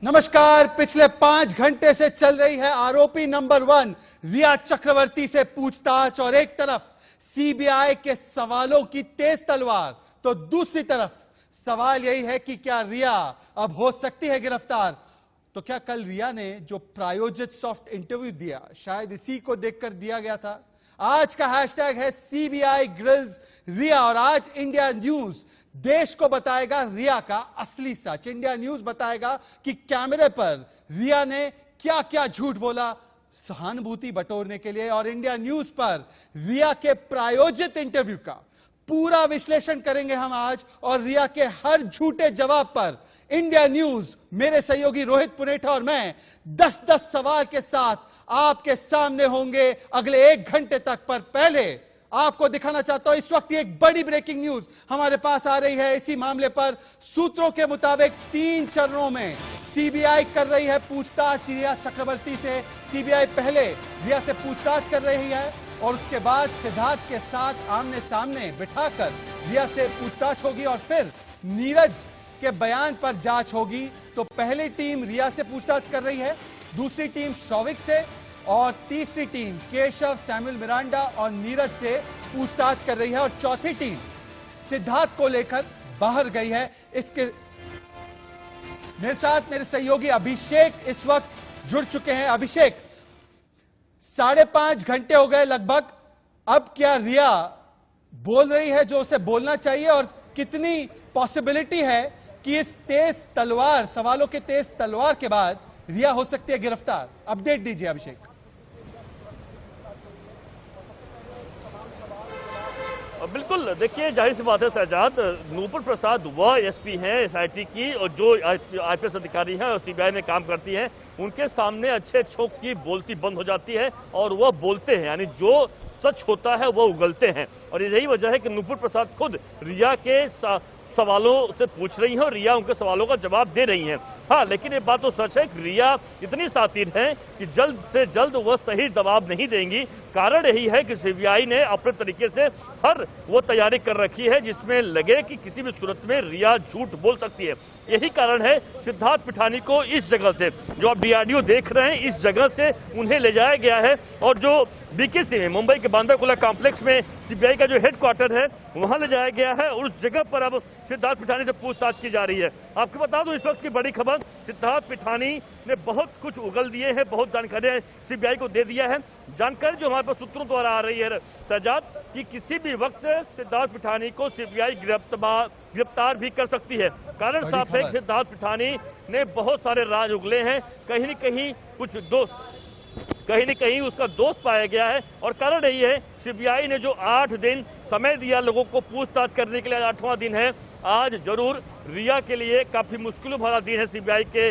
नमस्कार। पिछले 5 घंटे से चल रही है आरोपी नंबर 1 रिया चक्रवर्ती से पूछताछ और एक तरफ सीबीआई के सवालों की तेज तलवार, तो दूसरी तरफ सवाल यही है कि क्या रिया अब हो सकती है गिरफ्तार। तो क्या कल रिया ने जो प्रायोजित सॉफ्ट इंटरव्यू दिया शायद इसी को देखकर दिया गया था। आज का हैशटैग है सीबीआई ग्रिल्स रिया और आज इंडिया न्यूज देश को बताएगा रिया का असली सच। इंडिया न्यूज बताएगा कि कैमरे पर रिया ने क्या क्या झूठ बोला सहानुभूति बटोरने के लिए, और इंडिया न्यूज पर रिया के प्रायोजित इंटरव्यू का पूरा विश्लेषण करेंगे हम आज। और रिया के हर झूठे जवाब पर इंडिया न्यूज, मेरे सहयोगी रोहित पुनेठा और मैं 10-10 सवाल के साथ आपके सामने होंगे अगले 1 घंटे तक। पर पहले आपको दिखाना चाहता हूं इस वक्त एक बड़ी ब्रेकिंग न्यूज हमारे पास आ रही है। इसी मामले पर सूत्रों के मुताबिक 3 चरणों में सीबीआई कर रही है पूछताछ रिया चक्रवर्ती से। सीबीआई पहले रिया से पूछताछ कर रही है और उसके बाद सिद्धार्थ के साथ आमने सामने बिठाकर रिया से पूछताछ होगी और फिर नीरज के बयान पर जांच होगी। तो पहली टीम रिया से पूछताछ कर रही है, दूसरी टीम शौविक से और तीसरी टीम केशव, सैमुअल मिरांडा और नीरज से पूछताछ कर रही है और चौथी टीम सिद्धार्थ को लेकर बाहर गई है। इसके मेरे साथ मेरे सहयोगी अभिषेक इस वक्त जुड़ चुके हैं। अभिषेक, 5.5 घंटे हो गए लगभग, अब क्या रिया बोल रही है जो उसे बोलना चाहिए और कितनी पॉसिबिलिटी है कि इस तेज तलवार, सवालों के तेज तलवार के बाद रिया हो सकती है गिरफ्तार? अपडेट दीजिए अभिषेक। बिल्कुल, देखिए जाहिर सी बात है शहजाद, नूपुर प्रसाद वह एसपी हैं एसआईटी की और जो आईपीएस अधिकारी हैं और सीबीआई में काम करती हैं, उनके सामने अच्छे छोक की बोलती बंद हो जाती है और वह बोलते हैं, यानी जो सच होता है वो उगलते हैं। और यही वजह है कि नूपुर प्रसाद खुद रिया के सवालों से पूछ रही हैं और रिया उनके सवालों का जवाब दे रही हैं। हाँ, लेकिन ये बात तो सच है कि रिया इतनी शातिर है कि जल्द से जल्द वह सही जवाब नहीं देंगी। कारण यही है कि सीबीआई ने अपने तरीके से हर वो तैयारी कर रखी है जिसमें लगे कि किसी भी सूरत में रिया झूठ बोल सकती है। यही कारण है सिद्धार्थ पिठानी को इस जगह से, जो आप डीआरडीओ देख रहे हैं, इस जगह से उन्हें ले जाया गया है और जो बीकेसी में, मुंबई के बांद्रा कॉम्प्लेक्स में सीबीआई का जो हेडक्वार्टर है वहां ले जाया गया है और उस जगह पर अब सिद्धार्थ पिठानी से पूछताछ की जा रही है। आपको बता दूं इस वक्त की बड़ी खबर, सिद्धार्थ पिठानी ने बहुत कुछ उगल दिए हैं, बहुत जानकारियां सीबीआई को दे दिया है। जानकारी जो हमारे पास सूत्रों द्वारा आ रही है शहजाद कि किसी भी वक्त सिद्धार्थ पिठानी को सीबीआई गिरफ्तार भी कर सकती है। कारण साफ है कि सिद्धार्थ पिठानी ने बहुत सारे राज उगले हैं, कहीं न कहीं कुछ दोस्त, कहीं न कहीं उसका दोस्त पाया गया है। और कारण यही है सीबीआई ने जो 8 दिन समय दिया लोगों को पूछताछ करने के लिए, 8वां दिन है आज। जरूर रिया के लिए काफी मुश्किल भरा दिन है। सीबीआई के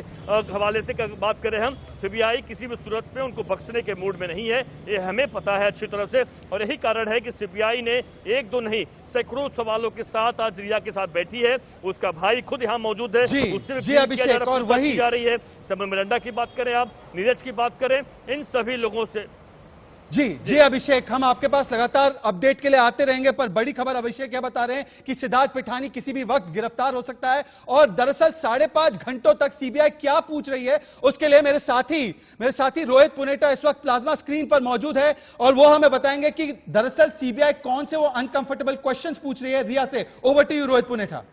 हवाले से बात करें हम, सीबीआई किसी भी सूरत में उनको बख्शने के मूड में नहीं है, ये हमें पता है अच्छी तरह से। और यही कारण है कि सीबीआई ने 1-2 नहीं सैकड़ों सवालों के साथ आज रिया के साथ बैठी है। उसका भाई खुद यहाँ मौजूद है, उससे अभिषेक और वही जा रही है। सैमुअल मिरांडा की बात करें, आप नीरज की बात करें, इन सभी लोगों से। जी अभिषेक, हम आपके पास लगातार अपडेट के लिए आते रहेंगे, पर बड़ी खबर अभिषेक यह बता रहे हैं कि सिद्धार्थ पिठानी किसी भी वक्त गिरफ्तार हो सकता है। और दरअसल 5.5 घंटों तक सीबीआई क्या पूछ रही है उसके लिए मेरे साथी रोहित पुनेठा इस वक्त प्लाज्मा स्क्रीन पर मौजूद है और वो हमें बताएंगे कि दरअसल सीबीआई कौन से वो अनकंफर्टेबल क्वेश्चंस पूछ रही है रिया से। Over to you Rohit Punetha.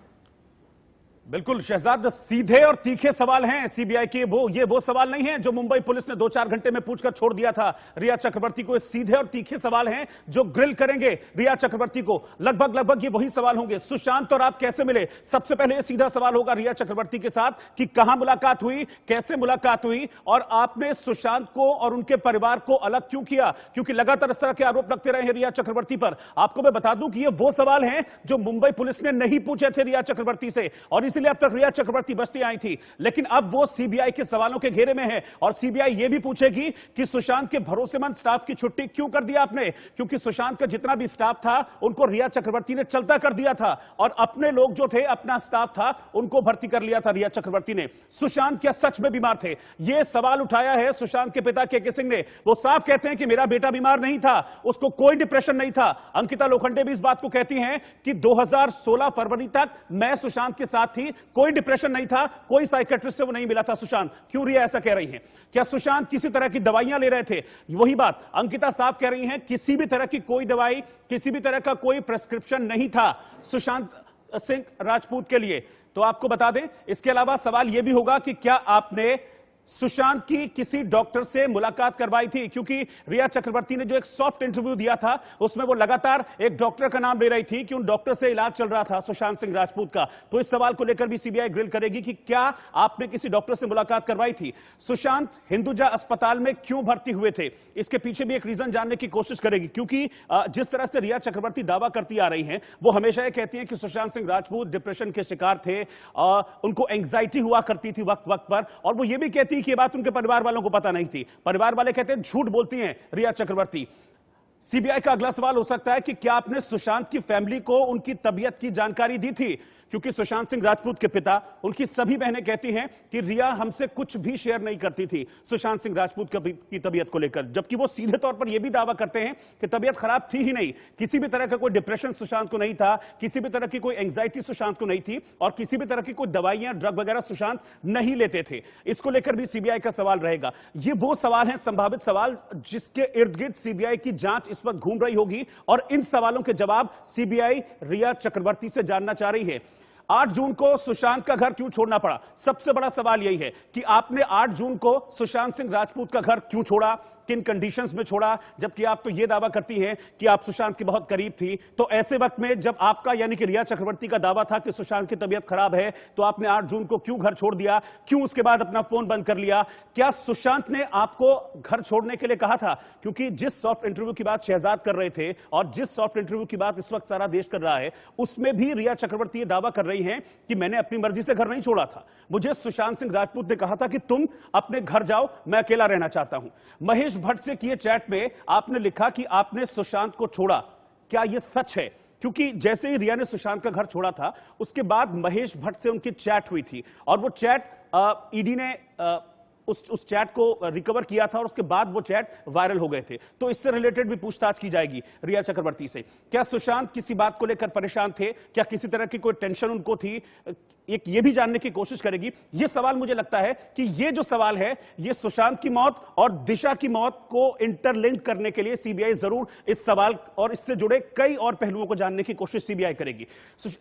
बिल्कुल शहजाद, सीधे और तीखे सवाल हैं सीबीआई के। ये वो सवाल नहीं है जो मुंबई पुलिस ने 2-4 घंटे में पूछकर छोड़ दिया था रिया चक्रवर्ती को। सीधे और तीखे सवाल हैं जो ग्रिल करेंगे रिया चक्रवर्ती को। लगभग ये वही सवाल होंगे। सुशांत और आप कैसे मिले, सबसे पहले ये सीधा सवाल होगा रिया चक्रवर्ती के साथ कि कहां मुलाकात हुई, कैसे मुलाकात हुई और आपने सुशांत को और उनके परिवार को अलग क्यों किया, क्योंकि लगातार इस तरह के आरोप लगते रहे हैं रिया चक्रवर्ती पर। आपको मैं बता दूं कि ये वो सवाल हैं जो मुंबई पुलिस ने नहीं पूछे थे रिया चक्रवर्ती से और इसलिए अब तक रिया चक्रवर्ती बचती आई थी। लेकिन अब वो सीबीआई के सवालों के घेरे में है और सीबीआई ये भी पूछेगी कि सुशांत के भरोसेमंद स्टाफ की छुट्टी क्यों कर दिया आपने, क्योंकि सुशांत का जितना भी स्टाफ था उनको रिया चक्रवर्ती ने चलता कर दिया था और अपने लोग जो थे, अपना स्टाफ था, उनको भर्ती कर लिया था रिया चक्रवर्ती ने। सुशांत क्या सच में बीमार थे, यह सवाल उठाया है सुशांत के पिता केके सिंह ने। वो साफ कहते हैं कि मेरा बेटा बीमार नहीं था, उसको कोई डिप्रेशन नहीं था। अंकिता लोखंडे भी इस बात को कहती हैं कि 2016 फरवरी तक मैं सुशांत के साथ थी थी, कोई डिप्रेशन नहीं था, कोई साइकेट्रिस्ट से वो नहीं मिला था सुशांत। क्यों रिया ऐसा कह रही हैं? क्या सुशांत किसी तरह की दवाइयां ले रहे थे? वही बात अंकिता साफ कह रही हैं, किसी भी तरह की कोई दवाई, किसी भी तरह का कोई प्रेस्क्रिप्शन नहीं था सुशांत सिंह राजपूत के लिए। तो आपको बता दें, इसके अलावा सवाल यह भी होगा कि क्या आपने सुशांत की किसी डॉक्टर से मुलाकात करवाई थी? क्योंकि रिया चक्रवर्ती ने जो एक सॉफ्ट इंटरव्यू दिया था उसमें वो लगातार एक डॉक्टर का नाम ले रही थी कि उन डॉक्टर से इलाज चल रहा था सुशांत सिंह राजपूत का। तो इस सवाल को लेकर भी सीबीआई ग्रिल करेगी कि क्या आपने किसी डॉक्टर से मुलाकात करवाई थी? सुशांत हिंदुजा अस्पताल में क्यों भर्ती हुए थे, इसके पीछे भी एक रीजन जानने की कोशिश करेगी। क्योंकि जिस तरह से रिया चक्रवर्ती दावा करती आ रही हैं, वो हमेशा ये कहती हैं कि सुशांत सिंह राजपूत डिप्रेशन के शिकार थे, उनको एंग्जाइटी हुआ करती थी वक्त वक्त पर, और वो ये भी कहती कि ये बात उनके परिवार वालों को पता नहीं थी। परिवार वाले कहते हैं झूठ बोलती हैं रिया चक्रवर्ती। सीबीआई का अगला सवाल हो सकता है कि क्या आपने सुशांत की फैमिली को उनकी तबीयत की जानकारी दी थी? क्योंकि सुशांत सिंह राजपूत के पिता, उनकी सभी बहनें कहती हैं कि रिया हमसे कुछ भी शेयर नहीं करती थी सुशांत सिंह राजपूत की तबीयत को लेकर, जबकि वो सीधे तौर पर यह भी दावा करते हैं कि तबीयत खराब थी ही नहीं, किसी भी तरह का कोई डिप्रेशन सुशांत को नहीं था, किसी भी तरह की कोई एंग्जाइटी सुशांत को नहीं थी, और किसी भी तरह की कोई दवाइयां ड्रग वगैरह सुशांत नहीं लेते थे। इसको लेकर भी सीबीआई का सवाल रहेगा। ये वो सवाल है, संभावित सवाल, जिसके इर्द गिर्द सीबीआई की जांच इस वक्त घूम रही होगी, और इन सवालों के जवाब सीबीआई रिया चक्रवर्ती से जानना चाह रही है। 8 जून को सुशांत का घर क्यों छोड़ना पड़ा? सबसे बड़ा सवाल यही है कि आपने 8 जून को सुशांत सिंह राजपूत का घर क्यों छोड़ा, किन कंडीशंस में छोड़ा, जबकि आप तो यह दावा करती हैं कि आप सुशांत के बहुत करीब थी। तो ऐसे वक्त में जब आपका यानी कि रिया चक्रवर्ती का दावा था कि सुशांत की तबीयत खराब है, तो आपने 8 जून को क्यों घर छोड़ दिया? क्यों उसके बाद अपना फोन बंद कर लिया? क्या सुशांत ने आपको घर छोड़ने के लिए कहा था? क्योंकि जिस सॉफ्ट इंटरव्यू की बात शहजाद कर रहे थे और जिस सॉफ्ट इंटरव्यू की बात इस वक्त सारा देश कर रहा है, उसमें भी रिया चक्रवर्ती यह दावा कर रही हैं कि मैंने अपनी मर्जी से घर नहीं छोड़ा था, मुझे सुशांत सिंह राजपूत ने कहा था कि तुम अपने घर जाओ, मैं अकेला रहना चाहता हूं। महेश भट्ट से किए चैट में आपने लिखा कि आपने सुशांत को छोड़ा, क्या यह सच है? क्योंकि जैसे ही रिया ने सुशांत का घर छोड़ा था, उसके बाद महेश भट्ट से उनकी चैट हुई थी, और वो चैट ईडी ने उस चैट को रिकवर किया था, और उसके बाद वो चैट वायरल हो गए थे। तो इससे रिलेटेड भी पूछताछ की जाएगी रिया चक्रवर्ती से। क्या सुशांत किसी बात को लेकर परेशान थे? क्या किसी तरह की कोई टेंशन उनको थी? एक ये भी जानने की कोशिश करेगी। ये सवाल, मुझे लगता है कि ये जो सवाल है, ये सुशांत की मौत और दिशा की मौत को इंटरलिंक करने के लिए सीबीआई जरूर इस सवाल और इससे जुड़े कई और पहलुओं को जानने की कोशिश सीबीआई करेगी।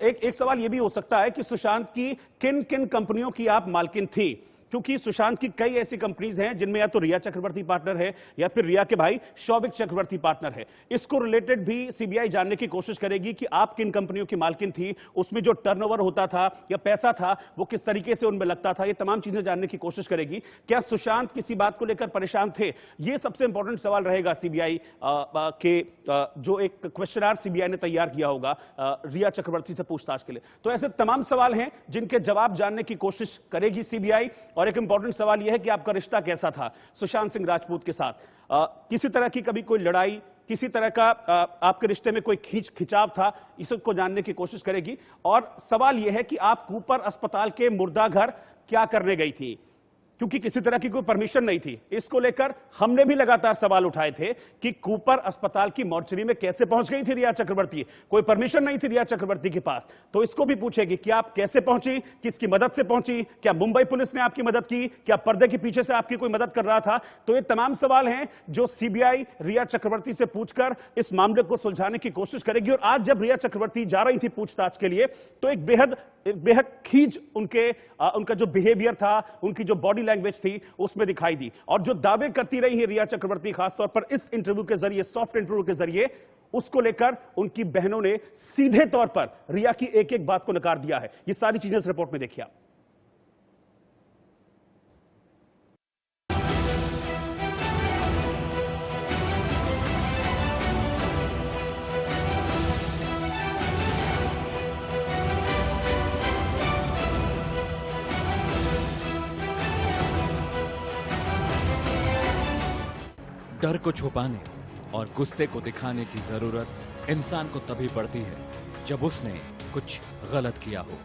एक सवाल यह भी हो सकता है कि सुशांत की किन किन कंपनियों की आप मालकिन थी, क्योंकि सुशांत की कई ऐसी कंपनीज हैं जिनमें या तो रिया चक्रवर्ती पार्टनर है या फिर रिया के भाई शौविक चक्रवर्ती पार्टनर है। इसको रिलेटेड भी सीबीआई जानने की कोशिश करेगी कि आप किन कंपनियों की मालकिन थी, उसमें जो टर्नओवर होता था या पैसा था वो किस तरीके से उनमें लगता था, ये तमाम चीजें जानने की कोशिश करेगी। क्या सुशांत किसी बात को लेकर परेशान थे? ये सबसे इंपॉर्टेंट सवाल रहेगा सीबीआई के जो एक क्वेश्चनर सीबीआई ने तैयार किया होगा रिया चक्रवर्ती से पूछताछ के लिए। तो ऐसे तमाम सवाल हैं जिनके जवाब जानने की कोशिश करेगी सीबीआई। और एक इंपॉर्टेंट सवाल यह है कि आपका रिश्ता कैसा था सुशांत सिंह राजपूत के साथ? किसी तरह की कभी कोई लड़ाई, किसी तरह का आपके रिश्ते में कोई खिंचाव था, इसको जानने की कोशिश करेगी। और सवाल यह है कि आप कूपर अस्पताल के मुर्दा घर क्या करने गई थी, क्योंकि किसी तरह की कोई परमिशन नहीं थी। इसको लेकर हमने भी लगातार सवाल उठाए थे कि कूपर अस्पताल की मॉर्चरी में कैसे पहुंच गई थी रिया चक्रवर्ती? कोई परमिशन नहीं थी रिया चक्रवर्ती के पास। तो इसको भी पूछेगी कि आप कैसे पहुंची, किसकी मदद से पहुंची, क्या मुंबई पुलिस ने आपकी मदद की, क्या पर्दे के पीछे से आपकी कोई मदद कर रहा था? तो ये तमाम सवाल हैं जो सीबीआई रिया चक्रवर्ती से पूछकर इस मामले को सुलझाने की कोशिश करेगी। और आज जब रिया चक्रवर्ती जा रही थी पूछताछ के लिए, तो एक बेहद खींच उनका जो बिहेवियर था, उनकी जो बॉडी लैंग्वेज थी, उसमें दिखाई दी। और जो दावे करती रही है रिया चक्रवर्ती, खासतौर पर इस इंटरव्यू के जरिए, सॉफ्ट इंटरव्यू के जरिए, उसको लेकर उनकी बहनों ने सीधे तौर पर रिया की एक एक बात को नकार दिया है। ये सारी चीजें इस रिपोर्ट में देखिए आप। डर को छुपाने और गुस्से को दिखाने की जरूरत इंसान को तभी पड़ती है जब उसने कुछ गलत किया हो।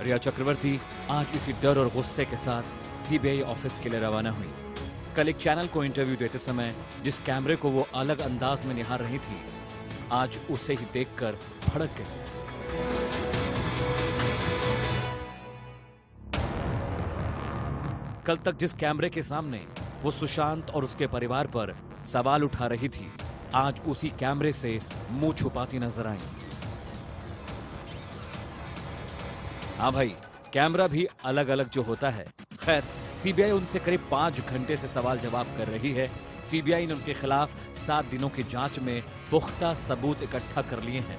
रिया चक्रवर्ती आज इसी डर और गुस्से के साथ सीबीआई ऑफिस के लिए रवाना हुई। कल एक चैनल को इंटरव्यू देते समय जिस कैमरे को वो अलग अंदाज में निहार रही थी, आज उसे ही देखकर भड़क गई। कल तक जिस कैमरे के सामने वो सुशांत और उसके परिवार पर सवाल उठा रही थी, आज उसी कैमरे से मुंह छुपाती नजर आई। हाँ भाई, कैमरा भी अलग अलग जो होता है। खैर, सीबीआई उनसे करीब 5 घंटे से सवाल जवाब कर रही है। सीबीआई ने उनके खिलाफ 7 दिनों की जांच में पुख्ता सबूत इकट्ठा कर लिए हैं।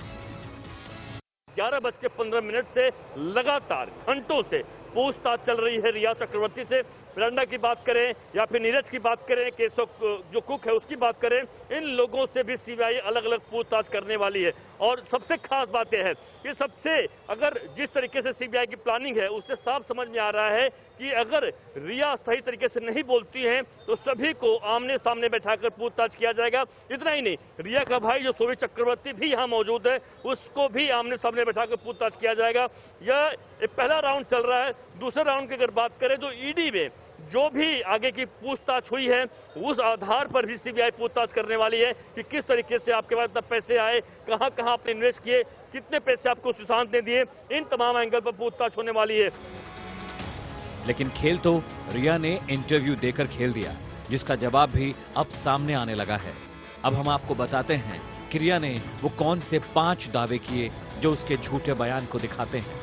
11:15 से लगातार घंटों से पूछताछ चल रही है रिया चक्रवर्ती से। प्रेरणा की बात करें या फिर नीरज की बात करें, केशव जो कुक है उसकी बात करें, इन लोगों से भी सीबीआई अलग अलग पूछताछ करने वाली है। और सबसे खास बात यह है कि सबसे अगर जिस तरीके से सीबीआई की प्लानिंग है उससे साफ समझ में आ रहा है कि अगर रिया सही तरीके से नहीं बोलती है तो सभी को आमने सामने बैठाकर पूछताछ किया जाएगा। इतना ही नहीं, रिया का भाई जो सोवी चक्रवर्ती भी यहाँ मौजूद है, उसको भी आमने सामने बैठाकर पूछताछ किया जाएगा। यह पहला राउंड चल रहा है। दूसरे राउंड की अगर बात करें तो ईडी में जो भी आगे की पूछताछ हुई है उस आधार पर भी सीबीआई पूछताछ करने वाली है कि किस तरीके से आपके पास इतना पैसे आए, कहां कहां आपने इन्वेस्ट किए, कितने पैसे आपको सुशांत ने दिए, इन तमाम एंगल पर पूछताछ होने वाली है। लेकिन खेल तो रिया ने इंटरव्यू देकर खेल दिया, जिसका जवाब भी अब सामने आने लगा है। अब हम आपको बताते हैं कि रिया ने वो कौन से 5 दावे किए जो उसके झूठे बयान को दिखाते हैं।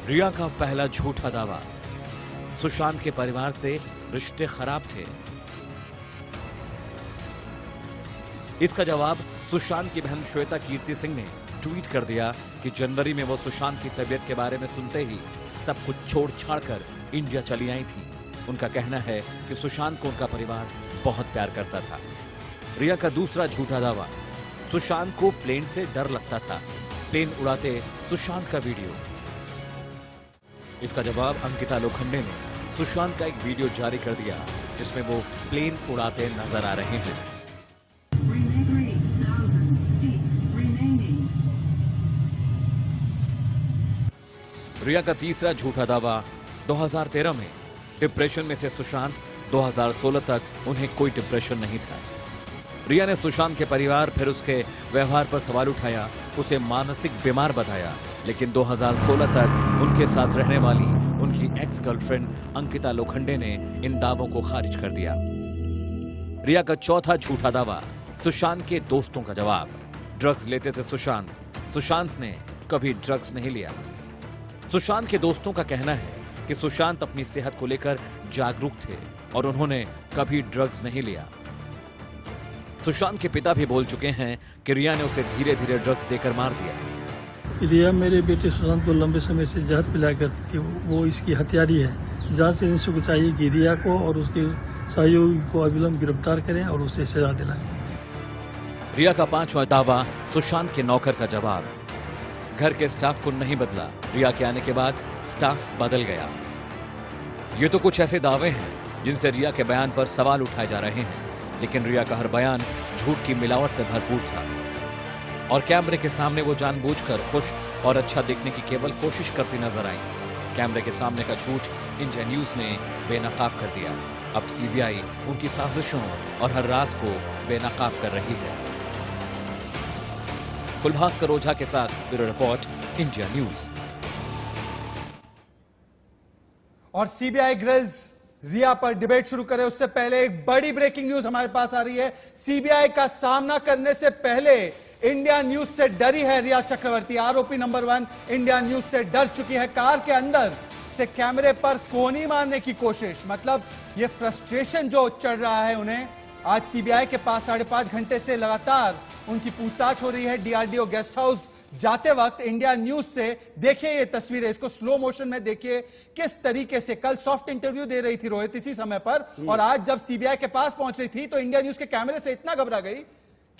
रिया का पहला झूठा दावा, सुशांत के परिवार से रिश्ते खराब थे। इसका जवाब सुशांत की बहन श्वेता कीर्ति सिंह ने ट्वीट कर दिया कि जनवरी में वो सुशांत की तबीयत के बारे में सुनते ही सब कुछ छोड़ छाड़ कर इंडिया चली आई थी। उनका कहना है कि सुशांत को उनका परिवार बहुत प्यार करता था। रिया का दूसरा झूठा दावा, सुशांत को प्लेन से डर लगता था, प्लेन उड़ाते सुशांत का वीडियो। इसका जवाब अंकिता लोखंडे ने सुशांत का एक वीडियो जारी कर दिया जिसमें वो प्लेन उड़ाते नजर आ रहे हैं। रिया का तीसरा झूठा दावा, 2013 में डिप्रेशन में थे सुशांत, 2016 तक उन्हें कोई डिप्रेशन नहीं था। रिया ने सुशांत के परिवार फिर उसके व्यवहार पर सवाल उठाया, उसे मानसिक बीमार बताया, लेकिन 2016 तक उनके साथ रहने वाली उनकी एक्स गर्लफ्रेंड अंकिता लोखंडे ने इन दावों को खारिज कर दिया। रिया का चौथा झूठा दावा, सुशांत के दोस्तों का जवाब, ड्रग्स लेते थे सुशांत, सुशांत ने कभी ड्रग्स नहीं लिया। सुशांत के दोस्तों का कहना है कि सुशांत अपनी सेहत को लेकर जागरूक थे और उन्होंने कभी ड्रग्स नहीं लिया। सुशांत के पिता भी बोल चुके हैं कि रिया ने उसे धीरे धीरे ड्रग्स देकर मार दिया। रिया मेरे बेटे सुशांत को लंबे समय से जहर पिलाया करती थी, वो इसकी हत्यारी है। जांच एजेंसी को चाहिए कि रिया को और उसके सहयोगी को अविलंब गिरफ्तार करें और उसे सजा दिलाएं। रिया का 5वां दावा, सुशांत के नौकर का जवाब, घर के स्टाफ को नहीं बदला, रिया के आने के बाद स्टाफ बदल गया। ये तो कुछ ऐसे दावे हैं जिनसे रिया के बयान पर सवाल उठाए जा रहे हैं, लेकिन रिया का हर बयान झूठ की मिलावट से भरपूर था और कैमरे के सामने वो जानबूझकर खुश और अच्छा दिखने की केवल कोशिश करती नजर आई। कैमरे के सामने का झूठ इंडिया न्यूज ने बेनकाब कर दिया। अब सीबीआई उनकी साजिशों और हर राज को बेनकाब कर रही है। कुलभास्कर ओझा के साथ ब्यूरो रिपोर्ट, इंडिया न्यूज। और सीबीआई ग्रिल्स रिया पर डिबेट शुरू करे उससे पहले एक बड़ी ब्रेकिंग न्यूज हमारे पास आ रही है। सीबीआई का सामना करने से पहले इंडिया न्यूज से डरी है रिया चक्रवर्ती। आरोपी नंबर 1 इंडिया न्यूज से डर चुकी है। कार के अंदर से कैमरे पर कोनी मारने की कोशिश, मतलब ये फ्रस्ट्रेशन जो चढ़ रहा है उन्हें। आज सीबीआई के पास 5.5 घंटे से लगातार उनकी पूछताछ हो रही है। डीआरडीओ गेस्ट हाउस जाते वक्त इंडिया न्यूज से देखिए ये तस्वीरें, इसको स्लो मोशन में देखिए किस तरीके से कल सॉफ्ट इंटरव्यू दे रही थी रोहित इसी समय पर, और आज जब सीबीआई के पास पहुंच रही थी तो इंडिया न्यूज के कैमरे से इतना घबरा गई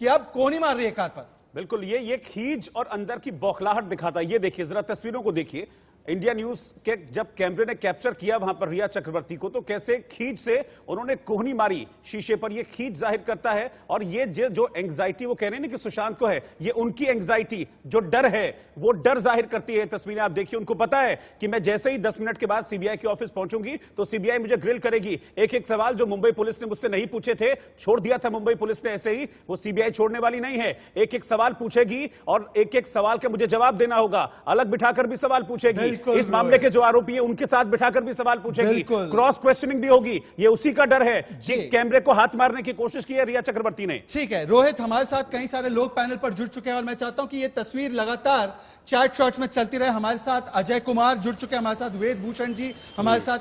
कि अब कोनी मार रही है कार पर। बिल्कुल, ये खींच और अंदर की बौखलाहट दिखाता है। ये देखिए, जरा तस्वीरों को देखिए, इंडिया न्यूज के जब कैमरे ने कैप्चर किया वहां पर रिया चक्रवर्ती को, तो कैसे खींच से उन्होंने कोहनी मारी शीशे पर, ये खींच जाहिर करता है। और ये जो एंग्जाइटी वो कह रहे हैं ना कि सुशांत को है, ये उनकी एंग्जाइटी, जो डर है वो डर जाहिर करती है। तस्वीरें आप देखिए, उनको पता है कि मैं जैसे ही 10 मिनट के बाद सीबीआई के ऑफिस पहुंचूंगी तो सीबीआई मुझे ग्रिल करेगी। एक एक सवाल जो मुंबई पुलिस ने मुझसे नहीं पूछे थे, छोड़ दिया था मुंबई पुलिस ने ऐसे ही, वो सीबीआई छोड़ने वाली नहीं है। एक एक सवाल पूछेगी और एक एक सवाल का मुझे जवाब देना होगा, अलग बिठाकर भी सवाल पूछेगी। इस मामले के जो आरोपी है उनके साथ बिठाकर भी सवाल पूछेगी, क्रॉस क्वेश्चनिंग भी होगी। ये उसी का डर है कि कैमरे को हाथ मारने की कोशिश की है रिया चक्रवर्ती ने। ठीक है रोहित, हमारे साथ कई सारे लोग पैनल पर जुड़ चुके हैं और मैं चाहता हूं कि ये तस्वीर लगातार चैट शॉट्स में चलती रहे। हमारे साथ अजय कुमार जुड़ चुके हैं, हमारे साथ वेद भूषण जी हमारे साथ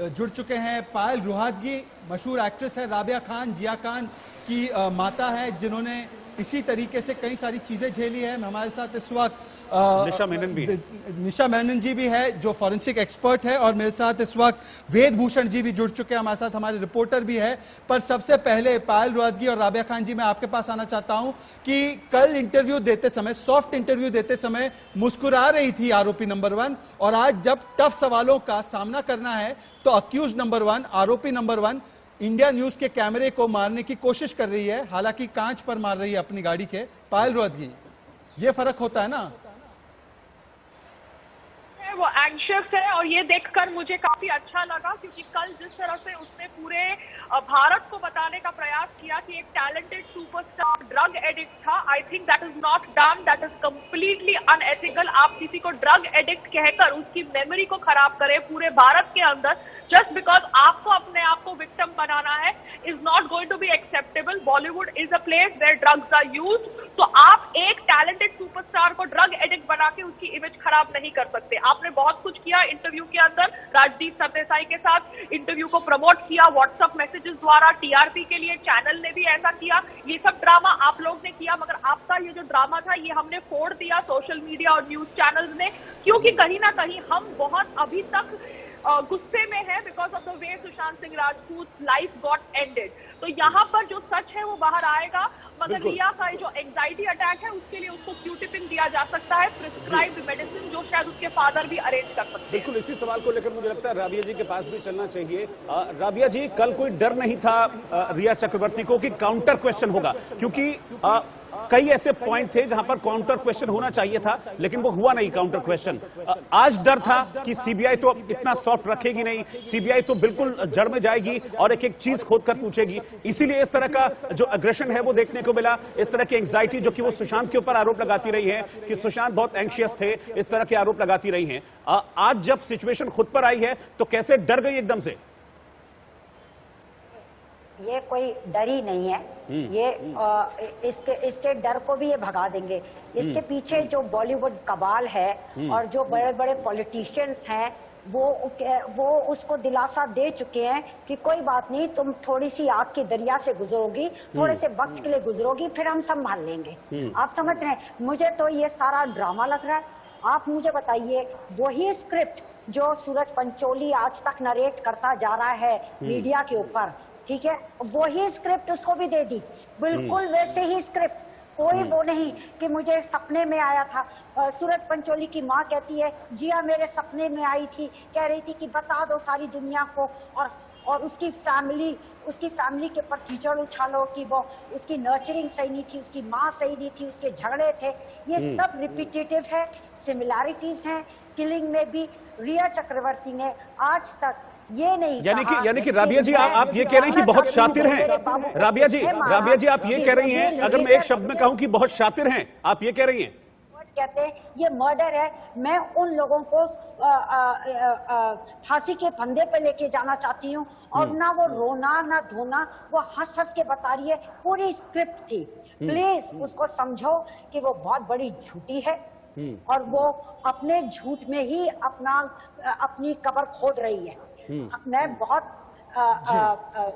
जुड़ चुके हैं, पायल रुहातगी मशहूर एक्ट्रेस है, राबिया खान जिया खान की माता है जिन्होंने इसी तरीके से कई सारी चीजें झेली है। हमारे साथ इस वक्त निशा मेनन जी भी है जो फॉरेंसिक एक्सपर्ट है, और मेरे साथ इस वक्त वेद भूषण जी भी जुड़ चुके हैं, हमारे साथ हमारे रिपोर्टर भी है। पर सबसे पहले पायल रुहातगी और राबिया खान जी, मैं आपके पास आना चाहता हूं कि कल इंटरव्यू देते समय, सॉफ्ट इंटरव्यू देते समय मुस्कुरा रही थी आरोपी नंबर 1, और आज जब टफ सवालों का सामना करना है तो अक्यूज नंबर 1, आरोपी नंबर 1 इंडिया न्यूज के कैमरे को मारने की कोशिश कर रही है, हालांकि कांच पर मार रही है अपनी गाड़ी के। पायल रुहातगी, ये फर्क होता है ना? वो एंशियस है और ये देखकर मुझे काफी अच्छा लगा, क्योंकि कल जिस तरह से उसने पूरे भारत को बताने का प्रयास किया कि एक टैलेंटेड सुपरस्टार ड्रग एडिक्ट था, I think that is not done, that is completely unethical. आप किसी को ड्रग एडिक्ट कहकर उसकी मेमोरी को खराब करें पूरे भारत के अंदर जस्ट बिकॉज आपको अपने आप को विक्टिम बनाना है, is not going to be acceptable. Bollywood is a place where drugs are used, तो आप एक टैलेंटेड सुपरस्टार को ड्रग एडिक्ट बना के उसकी इमेज खराब नहीं कर सकते। आपने बहुत कुछ किया इंटरव्यू के अंदर, राजदीप सरदेसाई के साथ इंटरव्यू को प्रमोट किया व्हाट्सएप मैसेजेस द्वारा, टीआरपी के लिए चैनल ने भी ऐसा किया, ये सब ड्रामा आप लोग ने किया, मगर आपका ये जो ड्रामा था ये हमने फोड़ दिया सोशल मीडिया और न्यूज चैनल्स ने, क्योंकि कहीं ना कहीं हम बहुत अभी तक गुस्से में है because of the way Sushant Singh Rajput life got ended. तो यहाँ पर जो सच है वो बाहर आएगा, मगर रिया का जो एंजाइटी अटैक है उसके लिए उसको क्यूटिपिन दिया जा सकता है, प्रिस्क्राइब्ड मेडिसिन, जो शायद उसके फादर भी अरेंज कर सकते हैं। बिल्कुल इसी सवाल को लेकर मुझे लगता है राबिया जी के पास भी चलना चाहिए। राबिया जी, कल कोई डर नहीं था रिया चक्रवर्ती को कि काउंटर क्वेश्चन होगा, क्योंकि कई ऐसे पॉइंट थे जहां पर काउंटर क्वेश्चन होना चाहिए था लेकिन वो हुआ नहीं काउंटर क्वेश्चन। आज डर था कि सीबीआई तो इतना सॉफ्ट रखेगी नहीं, सीबीआई तो बिल्कुल जड़ में जाएगी और एक एक चीज खोद कर पूछेगी, इसीलिए इस तरह का जो अग्रेशन है वो देखने को मिला, इस तरह की एंग्जाइटी जो कि वो सुशांत के ऊपर आरोप लगाती रही है कि सुशांत बहुत एंशियस थे, इस तरह के आरोप लगाती रही है। आज जब सिचुएशन खुद पर आई है तो कैसे डर गई एकदम से? ये कोई डर ही नहीं है, ये इसके डर को भी ये भगा देंगे। इसके पीछे जो बॉलीवुड कबाल है और जो बड़े बड़े पॉलिटिशियंस हैं वो उसको दिलासा दे चुके हैं कि कोई बात नहीं, तुम थोड़ी सी आग के दरिया से गुजरोगी, थोड़े से वक्त के लिए गुजरोगी, फिर हम संभाल लेंगे। आप समझ रहे हैं? मुझे तो ये सारा ड्रामा लग रहा है। आप मुझे बताइए, वही स्क्रिप्ट जो सूरज पंचोली आज तक नरेट करता जा रहा है मीडिया के ऊपर, ठीक है, वही स्क्रिप्ट उसको भी दे दी, बिल्कुल वैसे ही स्क्रिप्ट, कोई वो नहीं कि मुझे सपने में आया था। सूरज पंचोली की माँ कहती है जिया मेरे सपने में आई थी, कह रही थी कि बता दो सारी दुनिया को, और उसकी फैमिली के ऊपर कीचड़ उछालो कि वो उसकी नर्चरिंग सही नहीं थी, उसकी माँ सही नहीं थी, उसके झगड़े थे, ये सब रिपीटेटिव है, सिमिलैरिटीज हैं। किलिंग में भी रिया चक्रवर्ती ने आज तक ये नहीं, यानी कि राबिया जी आप ये कह रही हैं कि बहुत शातिर हैं। राबिया जी आप ये कह रही हैं, अगर मैं एक शब्द में कहूं कि बहुत शातिर हैं, आप ये कह रही हैं? कहते हैं ये मर्डर है। मैं उन लोगों को फांसी के फंदे पे लेके जाना चाहती हूँ, और ना वो रोना ना धोना, वो हंस हंस के बता रही है, पूरी स्क्रिप्ट थी। प्लीज उसको समझो कि वो बहुत बड़ी झूठी है और वो अपने झूठ में ही अपनी कब्र खोद रही है। मैं बहुत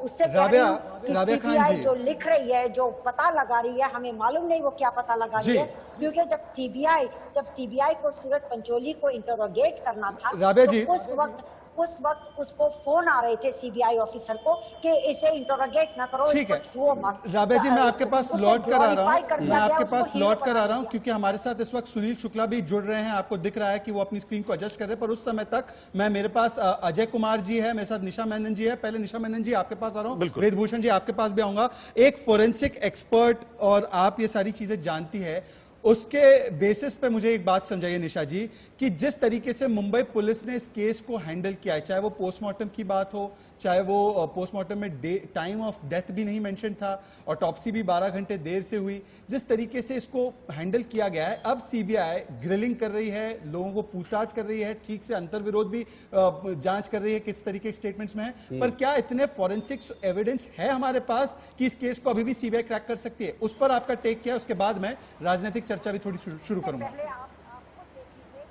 उससे कह रही हूं कि सीबीआई जो लिख रही है, जो पता लगा रही है, हमें मालूम नहीं वो क्या पता लगा रही है, क्योंकि जब सीबीआई को सूरज पंचोली को इंटरोगेट करना था, तो उस वक्त उस वक्त उसको फोन आ रहे थे सीबीआई ऑफिसर को कि इसे इंटरोगेट न करो, ठीक है इसको छुओ मत। राबिया जी, मैं आपके पास उसको लौट कर आ रहा glorify कर हूं, दिया मैं गया, आपके उसको पास hero लौट कर बना आ रहा हूं, दिया। क्योंकि हमारे साथ इस वक्त सुनील शुक्ला भी जुड़ रहे हैं। आपको दिख रहा है कि वो अपनी स्क्रीन को एडजस्ट कर रहे हैं, पर उस समय तक मेरे पास अजय कुमार जी है, मेरे साथ निशा मेनन जी है। पहले निशा मेनन जी आपके पास आ रहा हूं, वेदभूषण जी आपके पास भी आऊंगा। एक फोरेंसिक एक्सपर्ट और आप ये सारी चीजें जानती है, उसके बेसिस पे मुझे एक बात समझाइए निशा जी, कि जिस तरीके से मुंबई पुलिस ने इस केस को हैंडल किया है, चाहे वो पोस्टमार्टम की बात हो, चाहे वो पोस्टमार्टम में टाइम ऑफ डेथ भी नहीं मेंशन था, ऑटोप्सी भी 12 घंटे देर से हुई, जिस तरीके से इसको हैंडल किया गया है, अब सीबीआई ग्रिलिंग कर रही है, लोगों को पूछताछ कर रही है, ठीक से अंतर्विरोध भी जांच कर रही है किस तरीके के स्टेटमेंट्स में है, पर क्या इतने फॉरेंसिक एविडेंस है हमारे पास कि इस केस को अभी भी सीबीआई क्रैक कर सकती है? उस पर आपका टेक क्या है? उसके बाद मैं राजनीतिक चर्चा भी थोड़ी शुरू करूंगा। पहले आपको देखिए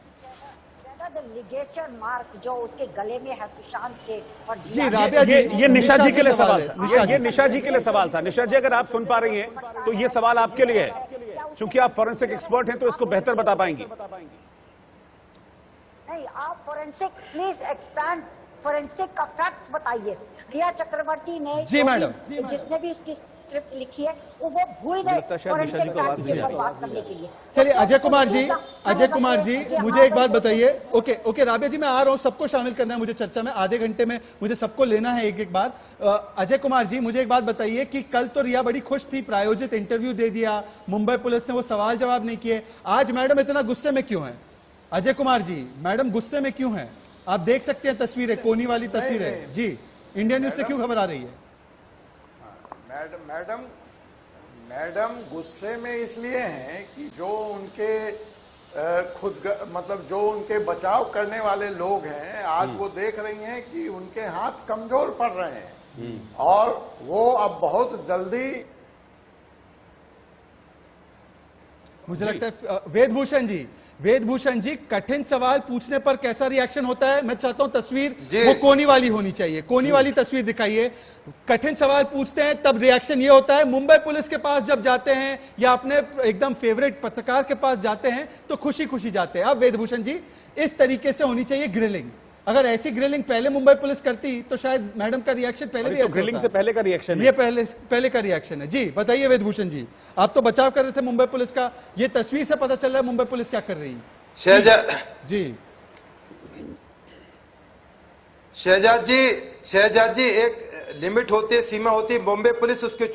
कि लिगेचर मार्क जो उसके गले में है सुशांत के, और जी राबिया जी, ये निशा जी के लिए सवाल है। था, ये निशा जी के लिए सवाल था। निशा जी, अगर आप सुन पा रही हैं तो ये सवाल आपके लिए है, क्योंकि आप फॉरेंसिक एक्सपर्ट हैं तो इसको बेहतर बता पाएंगी। नहीं, आप फोरेंसिक प्लीज एक्सपैंड, फोरेंसिक का फैक्ट्स बताइए। रिया चक्रवर्ती ने जी मैडम, जिसने भी इसकी स्क्रिप्ट लिखी है वो भूल गए फोरेंसिक फैक्ट्स के ऊपर बात करने के लिए। चलिए अजय कुमार जी मुझे एक बात बताइए। ओके राबिया जी, मैं आ रहा हूं, सबको शामिल करना है मुझे चर्चा में, आधे घंटे में मुझे सबको लेना है एक एक बार। अजय कुमार जी, मुझे एक बात बताइए कि कल तो रिया बड़ी खुश थी, प्रायोजित इंटरव्यू दे दिया, मुंबई पुलिस ने वो सवाल जवाब नहीं किए, आज मैडम इतना गुस्से में क्यों है? अजय कुमार जी, मैडम गुस्से में क्यों है? आप देख सकते हैं तस्वीरें, कोनी वाली तस्वीर है जी, इंडिया न्यूज से क्यों खबर आ रही है? मैडम गुस्से में इसलिए हैं कि जो उनके मतलब जो उनके बचाव करने वाले लोग हैं, आज वो देख रही हैं कि उनके हाथ कमजोर पड़ रहे हैं और वो अब बहुत जल्दी। मुझे लगता है वेदभूषण जी कठिन सवाल पूछने पर कैसा रिएक्शन होता है? मैं चाहता हूं तस्वीर वो कोनी वाली होनी चाहिए, कोनी वाली तस्वीर दिखाइए। कठिन सवाल पूछते हैं तब रिएक्शन ये होता है। मुंबई पुलिस के पास जब जाते हैं या अपने एकदम फेवरेट पत्रकार के पास जाते हैं तो खुशी खुशी जाते हैं। अब वेदभूषण जी, इस तरीके से होनी चाहिए ग्रिलिंग। अगर ऐसी ग्रिलिंग पहले मुंबई पुलिस करती तो शायद मैडम का रिएक्शन पहले भी तो ग्रिलिंग से पहले का रिएक्शन है, ये पहले का रिएक्शन है। जी बताइए वेदभूषण जी, आप तो बचाव कर रहे थे मुंबई पुलिस का, ये तस्वीर से पता चल रहा है मुंबई पुलिस क्या कर रही है। शहजाद जी एक लिमिट होती है, सीमा होती है। बॉम्बे पुलिस उसकी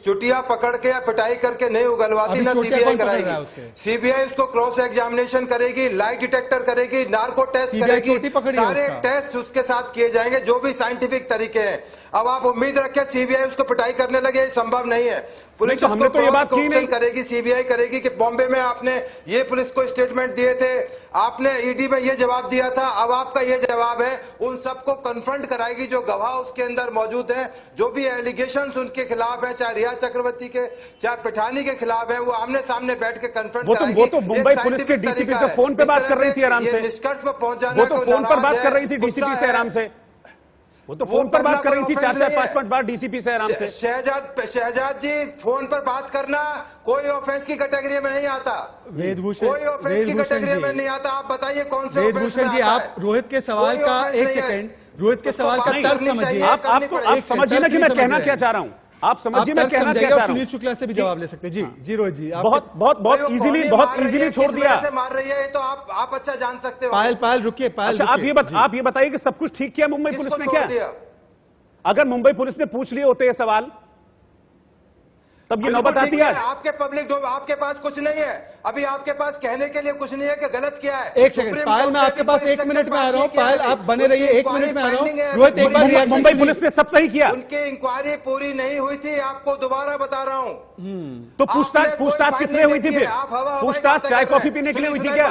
चुटिया पकड़ के या पिटाई करके नहीं उगलवाती, ना सीबीआई कराएगी। सीबीआई उसको क्रॉस एग्जामिनेशन करेगी, लाइट डिटेक्टर करेगी, नार्को टेस्ट करेगी, सारे टेस्ट उसके साथ किए जाएंगे जो भी साइंटिफिक तरीके हैं। अब आप उम्मीद रखें सीबीआई उसको पिटाई करने लगे, ये संभव नहीं है। पुलिस तो हमने तो ये बात की नहीं करेगी, सीबीआई करेगी कि बॉम्बे में आपने ये पुलिस को स्टेटमेंट दिए थे, आपने ईडी में ये जवाब दिया था, अब आपका ये जवाब है। उन सबको कन्फ्रंट कराएगी जो गवाह उसके अंदर मौजूद हैं, जो भी एलिगेशंस उनके खिलाफ है, चाहे रिया चक्रवर्ती के चाहे पिठानी के खिलाफ है, वो आमने सामने बैठ के कन्फ्रंट कराएगी। वो तो मुंबई पुलिस के डीसीपी से फोन पे बात कर रही थी आराम से, निष्कर्ष पर पहुंच जाना। वो तो फोन पर बात कर रही थी डीसीपी से आराम से, वो तो फोन पर बात कर रही थी 4-5 बार डीसीपी से आराम से। शहजाद जी, फोन पर बात करना कोई ऑफेंस की कैटेगरी में नहीं आता। कोई ऑफेंस की कैटेगरी में नहीं आता। आप बताइए कौन से वेदभूषण जी, आप रोहित के सवाल का एक सेकंड, रोहित के सवाल का तर्क समझिए। आप समझिए ना कि मैं कहना क्या चाह रहा हूं, आप समझिए मैं कहना क्या चाह रहा हूं। सुनील शुक्ला से भी जवाब ले सकते हैं। जी रोहित जी, बहुत इजीली छोड़ दिया। मार रही है तो आप अच्छा जान सकते हो। पायल रुकिए, पायल आप ये बताइए कि सब कुछ ठीक किया मुंबई पुलिस ने क्या? अगर मुंबई पुलिस ने पूछ लिए होते ये सवाल तब ये नौबत आती है। आपके पास कुछ नहीं है अभी, आपके पास कहने के लिए कुछ नहीं है कि गलत किया है। एक सेकंड पायल, मैं आपके पास 1 मिनट में आ रहा हूं। पायल आप बने रहिए, 1 मिनट में आ रहा हूं। रोहित एक बार मुंबई पुलिस ने सब सही किया। उनकी इंक्वायरी पूरी नहीं हुई थी, आपको दोबारा बता रहा हूं। तो पूछताछ किस लिए हुई थी फिर? पूछताछ चाय कॉफी पीने के लिए हुई थी क्या?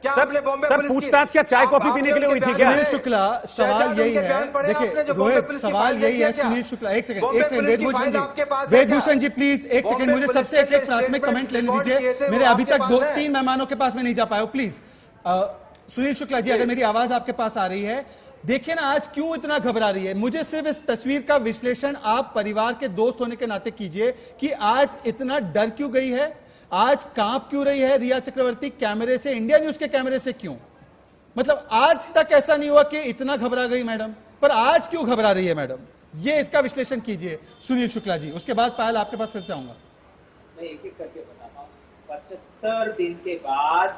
सर पूछताछ क्या चाय कॉफी पीने के लिए हुई थी क्या? सुनील शुक्ला, सवाल यही है, देखिए रोहित सवाल यही है। सुनील शुक्ला एक सेकंड, वेदभूषण जी प्लीज एक सेकंड, मुझे सबसे एक प्राथमिक कमेंट लेने दीजिए। मेरे अभी तक 2-3 मेहमानों के पास में नहीं जा पाया, प्लीज। सुनील शुक्ला जी, अगर मेरी आवाज आपके पास आ रही है, देखिए ना आज क्यों इतना घबरा रही है। मुझे सिर्फ इस तस्वीर का विश्लेषण आप परिवार के दोस्त होने के नाते कीजिए कि आज इतना डर क्यों गई है, आज कांप क्यों रही है रिया चक्रवर्ती कैमरे से, इंडिया न्यूज के कैमरे से क्यों? मतलब आज तक ऐसा नहीं हुआ कि इतना घबरा गई मैडम, पर आज क्यों घबरा रही है मैडम, ये इसका विश्लेषण कीजिए सुनील शुक्ला जी। उसके बाद पायल आपके पास फिर से आऊंगा। मैं एक एक करके बताता हूँ। 75 दिन के बाद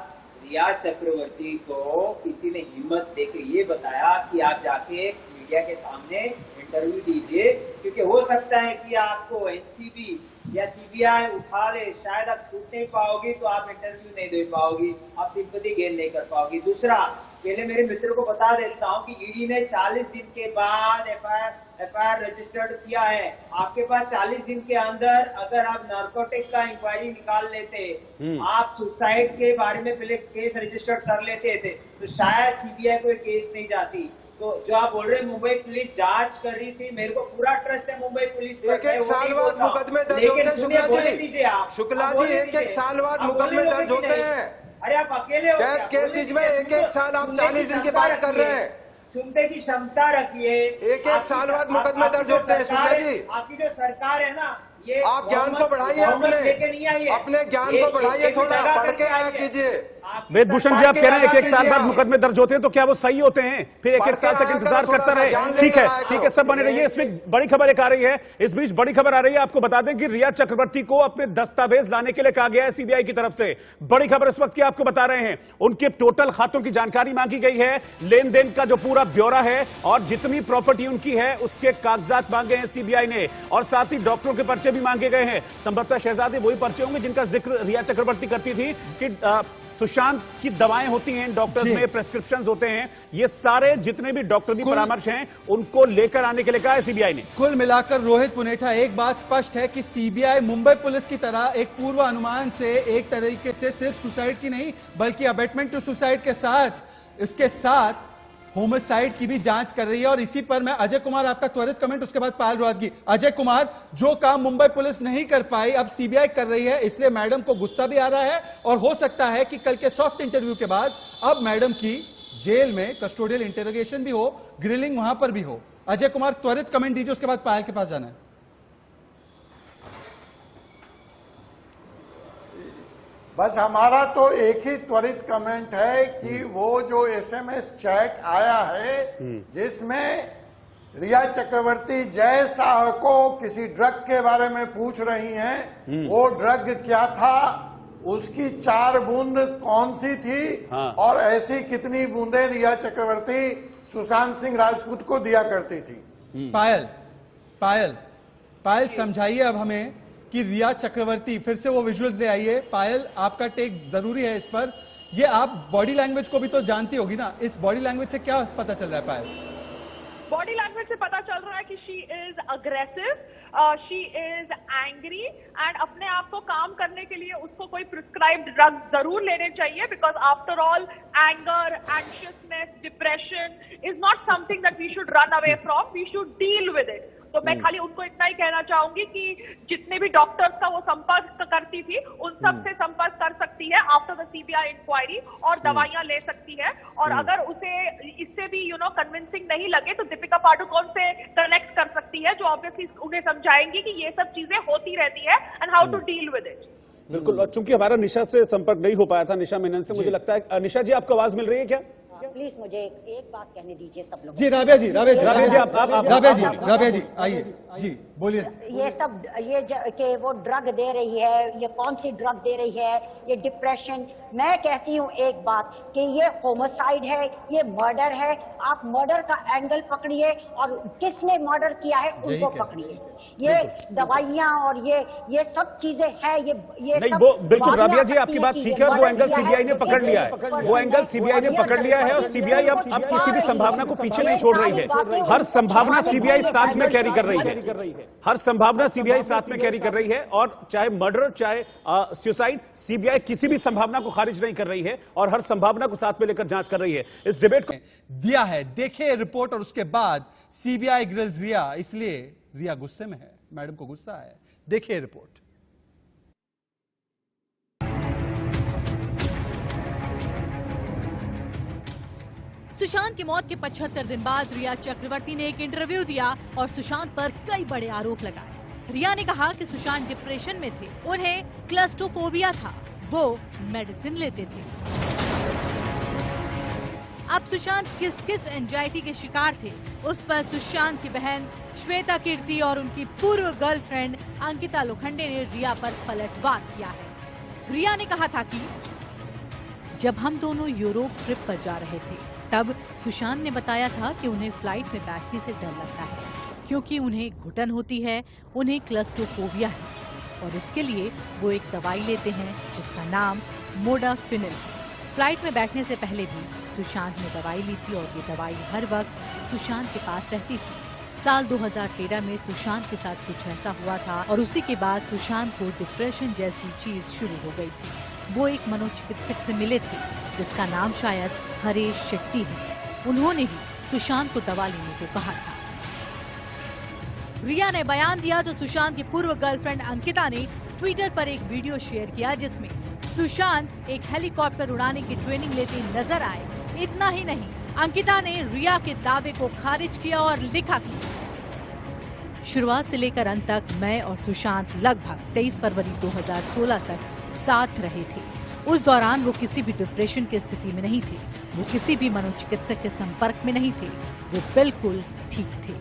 रिया चक्रवर्ती को किसी ने हिम्मत देके ये बताया कि आप जाके मीडिया के सामने इंटरव्यू दीजिए, क्योंकि हो सकता है कि आपको एनसीबी या सीबीआई उठा ले, शायद आप छूट नहीं पाओगी तो आप इंटरव्यू नहीं दे पाओगी, आप सिंपैथी गेन नहीं कर पाओगी। दूसरा, पहले मेरे मित्र को बता देता हूँ कि ईडी ने 40 दिन के बाद एफआईआर रजिस्टर्ड किया है। आपके पास 40 दिन के अंदर अगर आप नार्कोटिक का इंक्वायरी निकाल लेते, आप सुसाइड के बारे में पहले केस रजिस्टर्ड कर लेते थे, तो शायद सीबीआई को केस नहीं जाती। तो जो आप बोल रहे हैं मुंबई पुलिस जांच कर रही थी, मेरे को पूरा ट्रस्ट है मुंबई पुलिस पर। एक साल बाद मुकदमे दर्ज होते हैं शुक्ला जी, शुक्ला जी एक साल बाद मुकदमे दर्ज होते हैं। अरे आप अकेले हो डेथ केसेज में एक साल, आप 40 दिन की बात कर रहे हैं। सुनने की क्षमता रखिए। एक साल बाद मुकदमे दर्ज होते हैं शुक्ला जी। आपकी जो सरकार है ना, ये आप ज्ञान को बढ़ाइए, अपने ज्ञान को बढ़ाइए, थोड़ा पढ़ के आया कीजिए। वेदभूषण जी, आप कह रहे हैं एक साल बाद मुकदमे दर्ज होते हैं, तो क्या वो सही होते हैं? फिर एक साल तक इंतजार करता रहे? ठीक है, सब बने रहिए। इसमें बड़ी खबर एक आ रही है, इस बीच बड़ी खबर आ रही है। आपको बता दें कि रिया चक्रवर्ती को अपने दस्तावेज लाने के लिए कहा गया है सीबीआई की तरफ से। बड़ी खबर इस वक्त की आपको बता रहे हैं, उनके टोटल खातों की जानकारी मांगी गई है, लेन देन का जो पूरा ब्यौरा है और जितनी प्रॉपर्टी उनकी है उसके कागजात मांगे हैं सीबीआई ने, और साथ ही डॉक्टरों के पर्चे भी मांगे गए हैं। संभवतः शहजादी वही पर्चे होंगे जिनका जिक्र रिया चक्रवर्ती करती थी कि सुशांत की दवाएं होती हैं, डॉक्टर्स में प्रेस्क्रिप्शंस होते हैं, ये सारे जितने भी डॉक्टरी परामर्श हैं उनको लेकर आने के लिए कहा है सीबीआई ने। कुल मिलाकर रोहित पुनेठा, एक बात स्पष्ट है कि सीबीआई मुंबई पुलिस की तरह एक पूर्व अनुमान से एक तरीके से सिर्फ सुसाइड की नहीं बल्कि अबेटमेंट टू सुसाइड के साथ इसके साथ होमिसाइड की भी जांच कर रही है। और इसी पर मैं अजय कुमार, आपका त्वरित कमेंट, उसके बाद पायल रोहतगी। अजय कुमार, जो काम मुंबई पुलिस नहीं कर पाई अब सीबीआई कर रही है, इसलिए मैडम को गुस्सा भी आ रहा है और हो सकता है कि कल के सॉफ्ट इंटरव्यू के बाद अब मैडम की जेल में कस्टोडियल इंटरोगेशन भी हो, ग्रिलिंग वहां पर भी हो। अजय कुमार त्वरित कमेंट दीजिए, उसके बाद पायल के पास जाना है। बस हमारा तो एक ही त्वरित कमेंट है कि वो जो एसएमएस चैट आया है जिसमें रिया चक्रवर्ती जय शाह को किसी ड्रग के बारे में पूछ रही हैं, वो ड्रग क्या था, उसकी 4 बूंद कौन सी थी, और ऐसी कितनी बूंदें रिया चक्रवर्ती सुशांत सिंह राजपूत को दिया करती थी। पायल समझाइए अब हमें कि रिया चक्रवर्ती, फिर से वो विजुअल्स ले आइए। पायल, आपका टेक जरूरी है इस पर। ये आप बॉडी लैंग्वेज को भी तो जानती होगी ना, इस बॉडी लैंग्वेज से क्या पता चल रहा है पायल? बॉडी लैंग्वेज से पता चल रहा है कि she is aggressive, she is angry, and अपने आप को काम करने के लिए उसको कोई प्रिस्क्राइब्ड ड्रग जरूर लेने चाहिए, because after all anger, anxiousness, depression is not something that we should run away from, we should deal with it. तो मैं खाली उनको इतना ही कहना चाहूंगी कि जितने भी डॉक्टर्स का वो संपर्क करती थी उन सब से संपर्क कर सकती है आफ्टर द सीबीआई इंक्वायरी, और दवाइयां ले सकती है। और अगर उसे इससे भी कन्विंसिंग नहीं लगे तो दीपिका पादुकोण से कनेक्ट कर सकती है, जो ऑब्वियसली उन्हें समझाएंगी कि ये सब चीजें होती रहती है and how to deal with it. बिल्कुल, और चूंकि हमारा निशा से संपर्क नहीं हो पाया था, निशा मेनन से, मुझे लगता है निशा जी आपको आवाज मिल रही है क्या? प्लीज मुझे एक बात कहने दीजिए सब लोग। जी राबिया जी आइए जी, बोलिए। ये सब कि वो ड्रग दे रही है, ये कौन सी ड्रग दे रही है, ये डिप्रेशन। मैं कहती हूँ एक बात कि ये होमिसाइड है, ये मर्डर है। आप मर्डर का एंगल पकड़िए और किसने मर्डर किया है उनको पकड़िए। ये दवाइयाँ और ये सब चीजें हैं, ये नहीं, वो बिल्कुल राबिया जी आपकी बात ठीक है, वो एंगल सीबीआई ने पकड़ लिया है, वो एंगल सीबीआई ने पकड़ लिया है, और सीबीआई अब किसी भी संभावना को पीछे नहीं छोड़ रही है। हर संभावना सीबीआई साथ में कैरी कर रही है, हर संभावना सीबीआई साथ में कैरी कर रही है, और चाहे मर्डर चाहे सुसाइड, सीबीआई किसी भी संभावना को खारिज नहीं कर रही है और हर संभावना को साथ में लेकर जांच कर रही है। इस डिबेट को दिया है, देखिए रिपोर्ट, और उसके बाद सीबीआई ग्रिल्स रिया, इसलिए रिया गुस्से में है, मैडम को गुस्सा है। देखिए रिपोर्ट। सुशांत की मौत के 75 दिन बाद रिया चक्रवर्ती ने एक इंटरव्यू दिया और सुशांत पर कई बड़े आरोप लगाए। रिया ने कहा कि सुशांत डिप्रेशन में थे, उन्हें क्लस्ट्रोफोबिया था, वो मेडिसिन लेते थे। अब सुशांत किस किस एंजाइटी के शिकार थे, उस पर सुशांत की बहन श्वेता कीर्ति और उनकी पूर्व गर्लफ्रेंड अंकिता लोखंडे ने रिया पर पलटवार किया है। रिया ने कहा था कि जब हम दोनों यूरोप ट्रिप पर जा रहे थे तब सुशांत ने बताया था कि उन्हें फ्लाइट में बैठने से डर लगता है क्योंकि उन्हें घुटन होती है, उन्हें क्लस्ट्रोफोबिया है और इसके लिए वो एक दवाई लेते हैं जिसका नाम मोडाफिनिल। फ्लाइट में बैठने से पहले भी सुशांत ने दवाई ली थी और ये दवाई हर वक्त सुशांत के पास रहती थी। साल 2013 में सुशांत के साथ कुछ ऐसा हुआ था और उसी के बाद सुशांत को डिप्रेशन जैसी चीज शुरू हो गई थी। वो एक मनोचिकित्सक से मिले थे जिसका नाम शायद हरीश शेट्टी है। उन्होंने ही सुशांत को दवा लेने को कहा था। रिया ने बयान दिया तो सुशांत की पूर्व गर्लफ्रेंड अंकिता ने ट्विटर पर एक वीडियो शेयर किया जिसमें सुशांत एक हेलीकॉप्टर उड़ाने की ट्रेनिंग लेते नजर आए। इतना ही नहीं, अंकिता ने रिया के दावे को खारिज किया और लिखा कि शुरुआत से लेकर अंत तक मैं और सुशांत लगभग 23 फरवरी 2016 तक साथ रहे थे। उस दौरान वो किसी भी डिप्रेशन की स्थिति में नहीं थे, वो किसी भी मनोचिकित्सक के संपर्क में नहीं थे, वो बिल्कुल ठीक थे।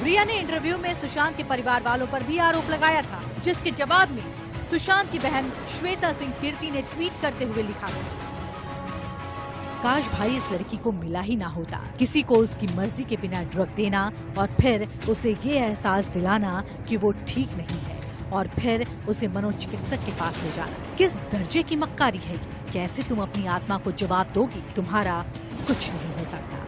रिया ने इंटरव्यू में सुशांत के परिवार वालों पर भी आरोप लगाया था, जिसके जवाब में सुशांत की बहन श्वेता सिंह कीर्ति ने ट्वीट करते हुए लिखा था, काश भाई इस लड़की को मिला ही ना होता, किसी को उसकी मर्जी के बिना ड्रग देना और फिर उसे ये एहसास दिलाना कि वो ठीक नहीं है और फिर उसे मनोचिकित्सक के पास ले जाना। किस दर्जे की मक्कारी है ये? कैसे तुम अपनी आत्मा को जवाब दोगी? तुम्हारा कुछ नहीं हो सकता।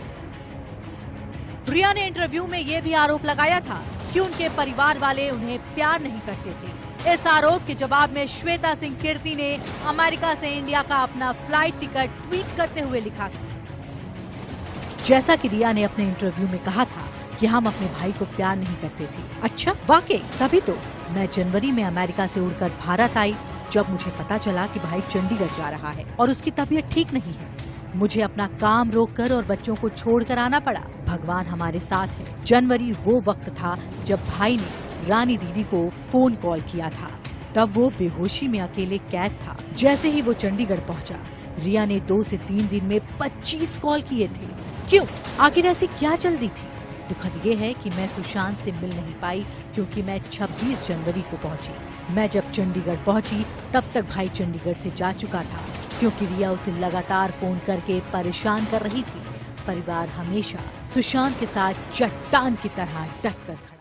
रिया ने इंटरव्यू में ये भी आरोप लगाया था कि उनके परिवार वाले उन्हें प्यार नहीं करते थे। इस आरोप के जवाब में श्वेता सिंह कीर्ति ने अमेरिका से इंडिया का अपना फ्लाइट टिकट ट्वीट करते हुए लिखा था, जैसा कि रिया ने अपने इंटरव्यू में कहा था कि हम अपने भाई को प्यार नहीं करते थे। अच्छा, वाकई तभी तो मैं जनवरी में अमेरिका से उड़कर भारत आई जब मुझे पता चला कि भाई चंडीगढ़ जा रहा है और उसकी तबीयत ठीक नहीं है। मुझे अपना काम रोककर और बच्चों को छोड़कर आना पड़ा। भगवान हमारे साथ है। जनवरी वो वक्त था जब भाई ने रानी दीदी को फोन कॉल किया था, तब वो बेहोशी में अकेले कैद था। जैसे ही वो चंडीगढ़ पहुंचा, रिया ने 2 से 3 दिन में 25 कॉल किए थे। क्यों? आखिर ऐसी क्या जल्दी थी? दुखद ये है कि मैं सुशांत से मिल नहीं पाई क्योंकि मैं 26 जनवरी को पहुंची। मैं जब चंडीगढ़ पहुंची तब तक भाई चंडीगढ़ से जा चुका था क्योंकि रिया उसे लगातार फोन करके परेशान कर रही थी। परिवार हमेशा सुशांत के साथ चट्टान की तरह डट कर खड़ा।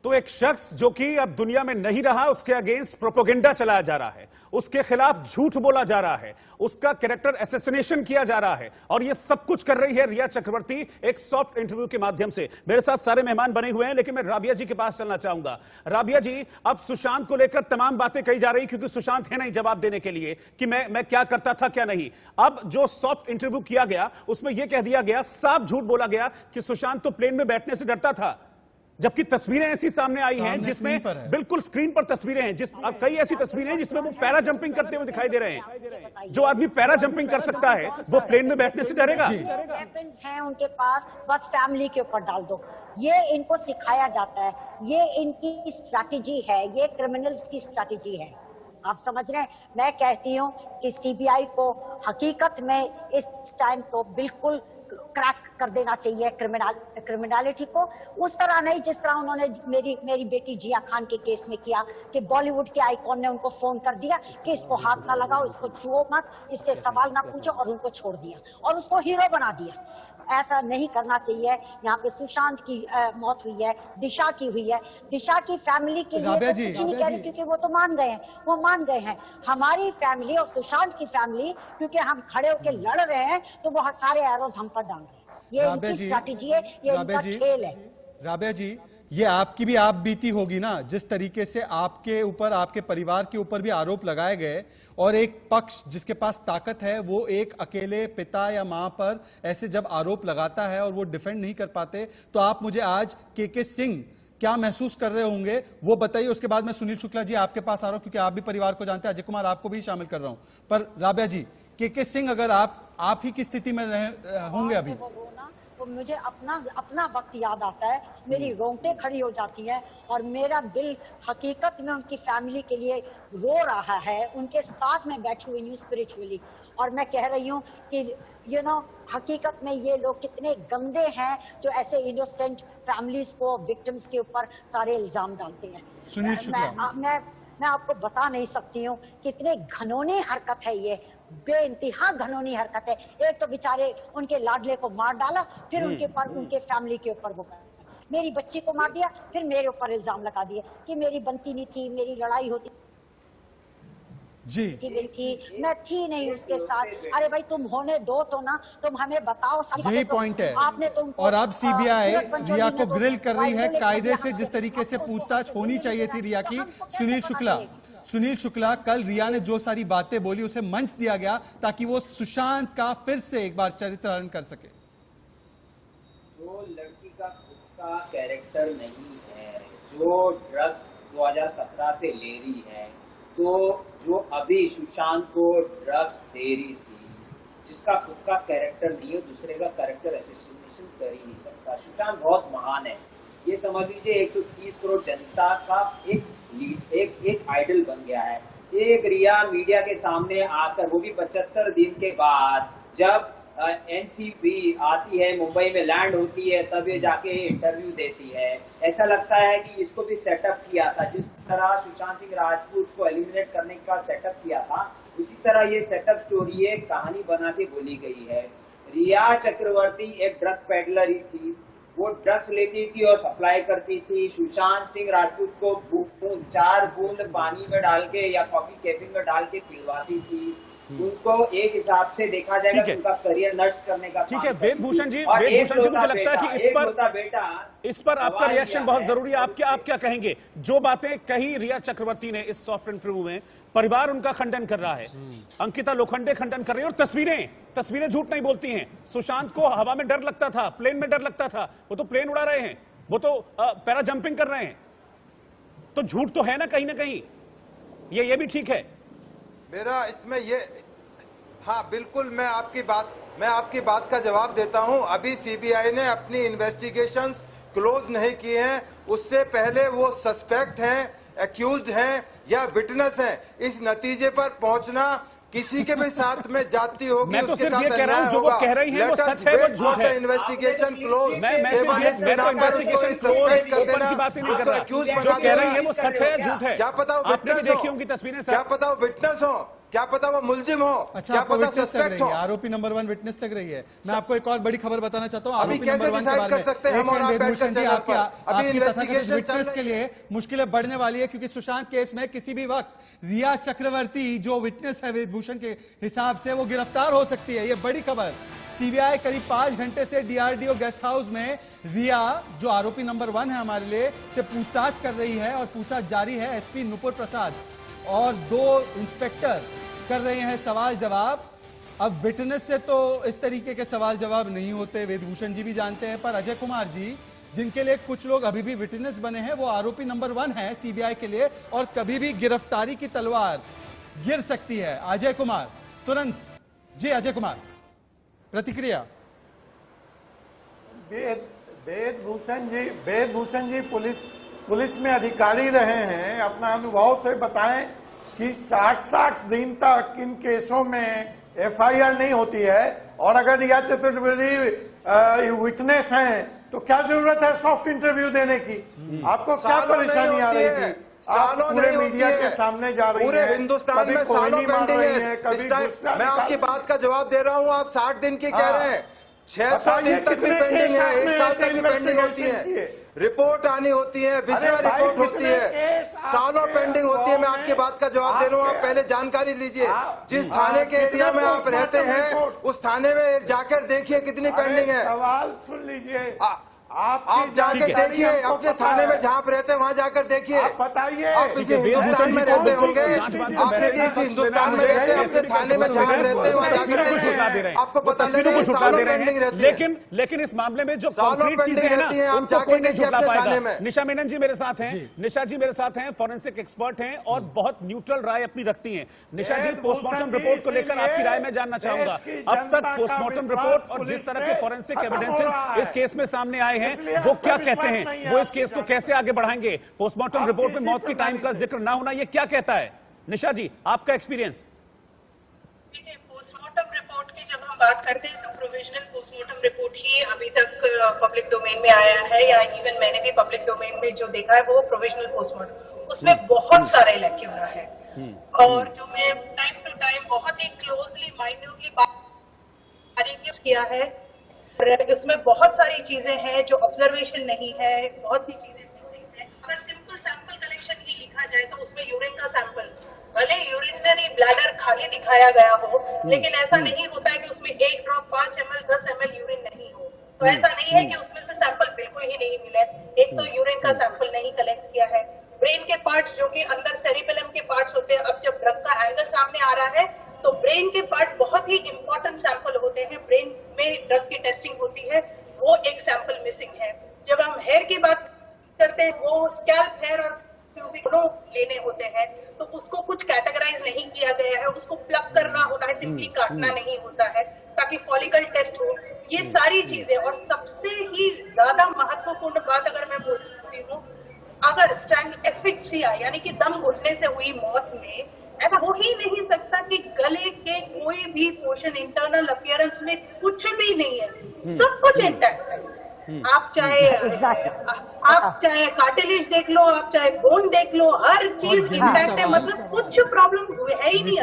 तो एक शख्स जो कि अब दुनिया में नहीं रहा, उसके अगेंस्ट प्रोपेगेंडा चलाया जा रहा है, उसके खिलाफ झूठ बोला जा रहा है, उसका कैरेक्टर असैसिनेशन किया जा रहा है और ये सब कुछ कर रही है रिया चक्रवर्ती एक सॉफ्ट इंटरव्यू के माध्यम से। मेरे साथ सारे मेहमान बने हुए हैं, लेकिन मैं राबिया जी के पास चलना चाहूंगा। राबिया जी, अब सुशांत को लेकर तमाम बातें कही जा रही क्योंकि सुशांत है नहीं जवाब देने के लिए कि मैं क्या करता था क्या नहीं। अब जो सॉफ्ट इंटरव्यू किया गया उसमें यह कह दिया गया, साफ झूठ बोला गया कि सुशांत तो प्लेन में बैठने से डरता था, जबकि तस्वीरें ऐसी सामने आई हैं जिसमें बिल्कुल स्क्रीन पर तस्वीरें हैं, अब कई ऐसी तस्वीरें हैं जिसमें वो पैरा जंपिंग करते हुए दिखाई दे रहे हैं। जो आदमी पैरा जंपिंग कर सकता है वो प्लेन में बैठने से डरेगा? वेपन्स हैं उनके पास, बस फैमिली के ऊपर डाल दो। ये इनको सिखाया जाता है, ये इनकी स्ट्रैटेजी है, ये क्रिमिनल्स की स्ट्रैटेजी है। आप समझ रहे हैं? मैं कहती हूँ कि सीबीआई को हकीकत में इस टाइम तो बिल्कुल क्रैक कर देना चाहिए क्रिमिनलिटी को, उस तरह नहीं जिस तरह उन्होंने मेरी बेटी जिया खान के केस में किया कि बॉलीवुड के आइकॉन ने उनको फोन कर दिया कि इसको हाथ ना लगाओ, इसको छुओ मत, इससे सवाल ना पूछो और उनको छोड़ दिया और उसको हीरो बना दिया। ऐसा नहीं करना चाहिए। यहाँ पे सुशांत की मौत हुई है, दिशा की हुई है। दिशा की फैमिली के लिए तो कुछ नहीं कह रही क्योंकि वो तो मान गए हैं, वो मान गए हैं। हमारी फैमिली और सुशांत की फैमिली क्योंकि हम खड़े होकर लड़ रहे हैं तो वो सारे एरोज हम पर डाल रहे हैं। ये इनकी स्ट्रैटेजी है, ये इनका खेल है। राबिया जी, ये आपकी भी आप बीती होगी ना, जिस तरीके से आपके ऊपर, आपके परिवार के ऊपर भी आरोप लगाए गए और एक पक्ष जिसके पास ताकत है वो एक अकेले पिता या मां पर ऐसे जब आरोप लगाता है और वो डिफेंड नहीं कर पाते, तो आप मुझे आज के सिंह क्या महसूस कर रहे होंगे वो बताइए। उसके बाद मैं सुनील शुक्ला जी आपके पास आ रहा हूं क्योंकि आप भी परिवार को जानते हैं, अजय कुमार आपको भी शामिल कर रहा हूं। पर राबिया जी, के सिंह अगर आप ही की स्थिति में होंगे अभी, तो मुझे अपना वक्त याद आता है, मेरी रोंगटे खड़ी हो जाती है और मेरा दिल हकीकत में उनकी फैमिली के लिए रो रहा है। उनके साथ में बैठी हुई हूँ स्पिरिचुअली और मैं कह रही हूँ कि हकीकत में ये लोग कितने गंदे हैं जो ऐसे इनोसेंट फैमिलीज को, विक्टिम्स के ऊपर सारे इल्जाम डालते हैं। सुनील शुक्ला, मैं आपको बता नहीं सकती हूँ कितने घनौनी हरकत है ये, बेइंतहा घनौनी हरकत है। एक तो बेचारे उनके लाडले को मार डाला, फिर उनके ऊपर, उनके फैमिली के ऊपर वो मेरी बच्ची को मार दिया, फिर मेरे ऊपर इल्जाम लगा दिए कि मेरी बनती नहीं थी, मेरी लड़ाई होती जी मेरी थी, मैं थी नहीं उसके साथ। अरे भाई तुम होने दो तो ना, तुम हमें बताओ। यही पॉइंट है। आपने और अब सीबीआई रिया को ग्रिल कर रही है कायदे से, जिस तरीके से पूछताछ होनी चाहिए थी रिया की। सुनील शुक्ला, कल रिया ने जो सारी बातें बोली उसे मंच दिया गया ताकि वो सुशांत का फिर से एक बार चरित्रहरण कर सके। जो लड़की का खुद का कैरेक्टर नहीं है, जो ड्रग्स 2017 से ले रही है, तो जो अभी सुशांत को ड्रग्स दे रही थी, जिसका खुद का कैरेक्टर नहीं है, दूसरे का कैरेक्टर एसोसिएशन कर ही नहीं सकता। सुशांत बहुत महान है, ये समझ लीजिए 130 करोड़ जनता का एक आइडल बन गया है। एक रिया मीडिया के सामने आकर, वो भी 75 दिन के बाद, जब एनसीबी आती है, मुंबई में लैंड होती है, तब ये जाके इंटरव्यू देती है। ऐसा लगता है कि इसको भी सेटअप किया था, जिस तरह सुशांत सिंह राजपूत को एलिमिनेट करने का सेटअप किया था, उसी तरह ये सेटअप स्टोरी एक कहानी बना के बोली गई है। रिया चक्रवर्ती एक ड्रग पेडलर ही थी, वो ड्रग्स लेती थी और सप्लाई करती थी। सुशांत सिंह राजपूत को 4 बूंद पानी में डाल के या कॉफी कैफे में डाल के पिलवाती थी। उनको एक हिसाब से देखा जाएगा कि उनका करियर नष्ट करने का। ठीक है वेदभूषण जी, मुझे लगता है कि इस पर आपका रिएक्शन बहुत जरूरी है। आप क्या कहेंगे? जो बातें कही रिया चक्रवर्ती ने इस सॉफ्ट इंटरव्यू में, परिवार उनका खंडन कर रहा है, अंकिता लोखंडे खंडन कर रही है, और तस्वीरें झूठ नहीं बोलती हैं। सुशांत को हवा में डर लगता था, प्लेन में डर लगता था, वो तो प्लेन उड़ा रहे हैं, वो तो पैरा जंपिंग कर रहे हैं, तो झूठ तो है ना कहीं। ये भी ठीक है। मेरा इसमें ये, हाँ बिल्कुल, मैं आपकी बात का जवाब देता हूं। अभी सीबीआई ने अपनी इन्वेस्टिगेशंस क्लोज नहीं किए हैं, उससे पहले वो सस्पेक्ट हैं, एक्यूज्ड हैं या विटनेस हैं, इस नतीजे पर पहुंचना किसी के भी साथ में जाती होगी। मैं तो सिर्फ ये कह रहा हूं, जो वो कह रही हैं वो सच है, वो झूठ है। इन्वेस्टिगेशन क्लोज, मैं इन्वेस्टिगेशन क्लोज ओपन की बात नहीं कर रहा। जो कह रही है वो सच है या झूठ है? क्या पता आपने भी देखी होंगी तस्वीरें, क्या पता वो विटनेस हो, क्या पता वो मुलजिम हो, अच्छा, क्या पता सस्पेक्ट हो। आरोपी नंबर 1 विटनेस तक रही है। मैं आपको एक और बड़ी खबर बताना चाहता हूं। अभी कैसे डिसाइड कर सकते हैं हम और आप बैठकर चैनल पर? अभी इन्वेस्टिगेशन विटनेस के लिए मुश्किलें बढ़ने वाली है, क्योंकि सुशांत केस में किसी भी वक्त रिया चक्रवर्ती जो विटनेस है वेदभूषण के हिसाब से, वो गिरफ्तार हो सकती है। ये बड़ी खबर। सीबीआई करीब 5 घंटे से डीआरडीओ गेस्ट हाउस में रिया, जो आरोपी नंबर 1 है हमारे लिए, से पूछताछ कर रही है, और पूछताछ जारी है। एसपी नुपुर प्रसाद और 2 इंस्पेक्टर कर रहे हैं सवाल जवाब। अब विटनेस से तो इस तरीके के सवाल जवाब नहीं होते, वेदभूषण जी भी जानते हैं, पर अजय कुमार जी, जिनके लिए कुछ लोग अभी भी विटनेस बने हैं, वो आरोपी नंबर 1 है सीबीआई के लिए, और कभी भी गिरफ्तारी की तलवार गिर सकती है। अजय कुमार तुरंत जी, अजय कुमार प्रतिक्रिया। वेदभूषण जी पुलिस में अधिकारी रहे हैं, अपना अनुभव से बताएं कि 60 दिन तक इन केसों में एफआईआर नहीं होती है, और अगर रिया चतुर्वेदी विटनेस हैं तो क्या जरूरत है सॉफ्ट इंटरव्यू देने की? आपको क्या परेशानी आ रही थी? आप पूरे मीडिया के सामने जा रही पूरे हैं, हिंदुस्तान में सालों पेंडिंग है। कभी मैं आपकी बात का जवाब दे रहा हूं, आप 60 दिन की कह रहे हैं, 600 दिन तक भी पेंडिंग है, 1 साल तक की पेंडिंग होती है, रिपोर्ट आनी होती है, विजिट रिपोर्ट होती है, सालों पेंडिंग होती है। मैं आपकी बात का जवाब दे रहा हूँ, आप पहले जानकारी लीजिए। जिस थाने के एरिया में आप रहते हैं, उस थाने में जाकर देखिए कितनी पेंडिंग है। सवाल सुन लीजिए, आप जाके देखिए, अपने थाने में जहाँ आप रहते हैं वहाँ जाकर देखिए। बताइए, आप इसी हिंदुस्तान में रहते होंगे, आपने किसी हिंदुस्तान में रहते हैं, अपने थाने में जहाँ रहते हैं वहाँ जाकर देखिए, आपको पता चलेगा सालों पेंडिंग रहती है। लेकिन इस मामले में जो कॉन्क्रीट चीजें हैं ना, उनको कोई नहीं झुकला पाएगा। निशा मेनन जी मेरे साथ हैं, निशा जी मेरे साथ हैं, फॉरेंसिक एक्सपर्ट हैं और बहुत न्यूट्रल राय अपनी रखती हैं। निशा जी, पोस्टमार्टम रिपोर्ट को लेकर आपकी राय मैं जानना चाहूंगा। अब तक पोस्टमार्टम रिपोर्ट और जिस तरह के फॉरेंसिक एविडेंसेस इस केस में सामने आए हैं, वो क्या कहते हैं? वो इस केस को कैसे आगे बढ़ाएंगे? पोस्टमार्टम रिपोर्ट में मौत की टाइम का जिक्र ना होना, ये क्या कहता है? निशा जी, आपका एक्सपीरियंस। बात करते हैं तो प्रोविजनल पोस्टमार्टम रिपोर्ट ही अभी तक पब्लिक डोमेन में आया है, या इवन मैंने भी पब्लिक डोमेन में जो देखा है वो प्रोविजनल पोस्टमार्टम, उसमें बहुत सारे लैक्यूना है और जो मैं टाइम टू टाइम बहुत ही क्लोजली माइन्यूटली बारीकी किया है, उसमें बहुत सारी चीजें हैं जो ऑब्जर्वेशन नहीं है, बहुत सी चीजें मिसिंग है। अगर सिंपल सैंपल कलेक्शन ही लिखा जाए तो उसमें यूरिन का सैंपल, भले यूरिनरी ब्लैडर खाली दिखाया गया हो, लेकिन ऐसा नहीं होता है कि उसमें 1 ड्रॉप 5 ml 10 ml यूरिन नहीं हो। तो ऐसा नहीं है कि उसमें से सैंपल बिल्कुल ही नहीं मिले। एक तो यूरिन का सैंपल नहीं कलेक्ट किया है। ब्रेन के पार्ट्स जो कि अंदर सेरिबेलम के पार्ट्स होते हैं, अब जब ड्रग का एंगल सामने आ रहा है तो ब्रेन के पार्ट बहुत ही इंपॉर्टेंट सैंपल होते हैं, ब्रेन में ड्रग की टेस्टिंग होती है, वो एक सैंपल मिसिंग है। जब हम हेयर की बात करते हैं, वो स्कैल्प हेयर और दोनों लेने होते हैं, तो उसको कुछ कैटेगराइज नहीं किया गया है, उसको प्लग करना होता है, सिंपली काटना नहीं होता है ताकि फॉलिकल टेस्ट हो। ये सारी चीजें, और सबसे ही ज्यादा महत्वपूर्ण बात अगर मैं बोलती हूँ, अगर एस्फिक्सिया यानी कि दम घुटने से हुई मौत में ऐसा हो ही नहीं सकता कि गले के कोई भी पोर्शन, इंटरनल अपीयरेंस में कुछ भी नहीं है, सब कुछ इंटैक्ट है। आप चाहे कार्टिलेज देख लो, आप चाहे बोन देख लो, हर चीज इंटैक्ट है, मतलब कुछ प्रॉब्लम है ही नहीं,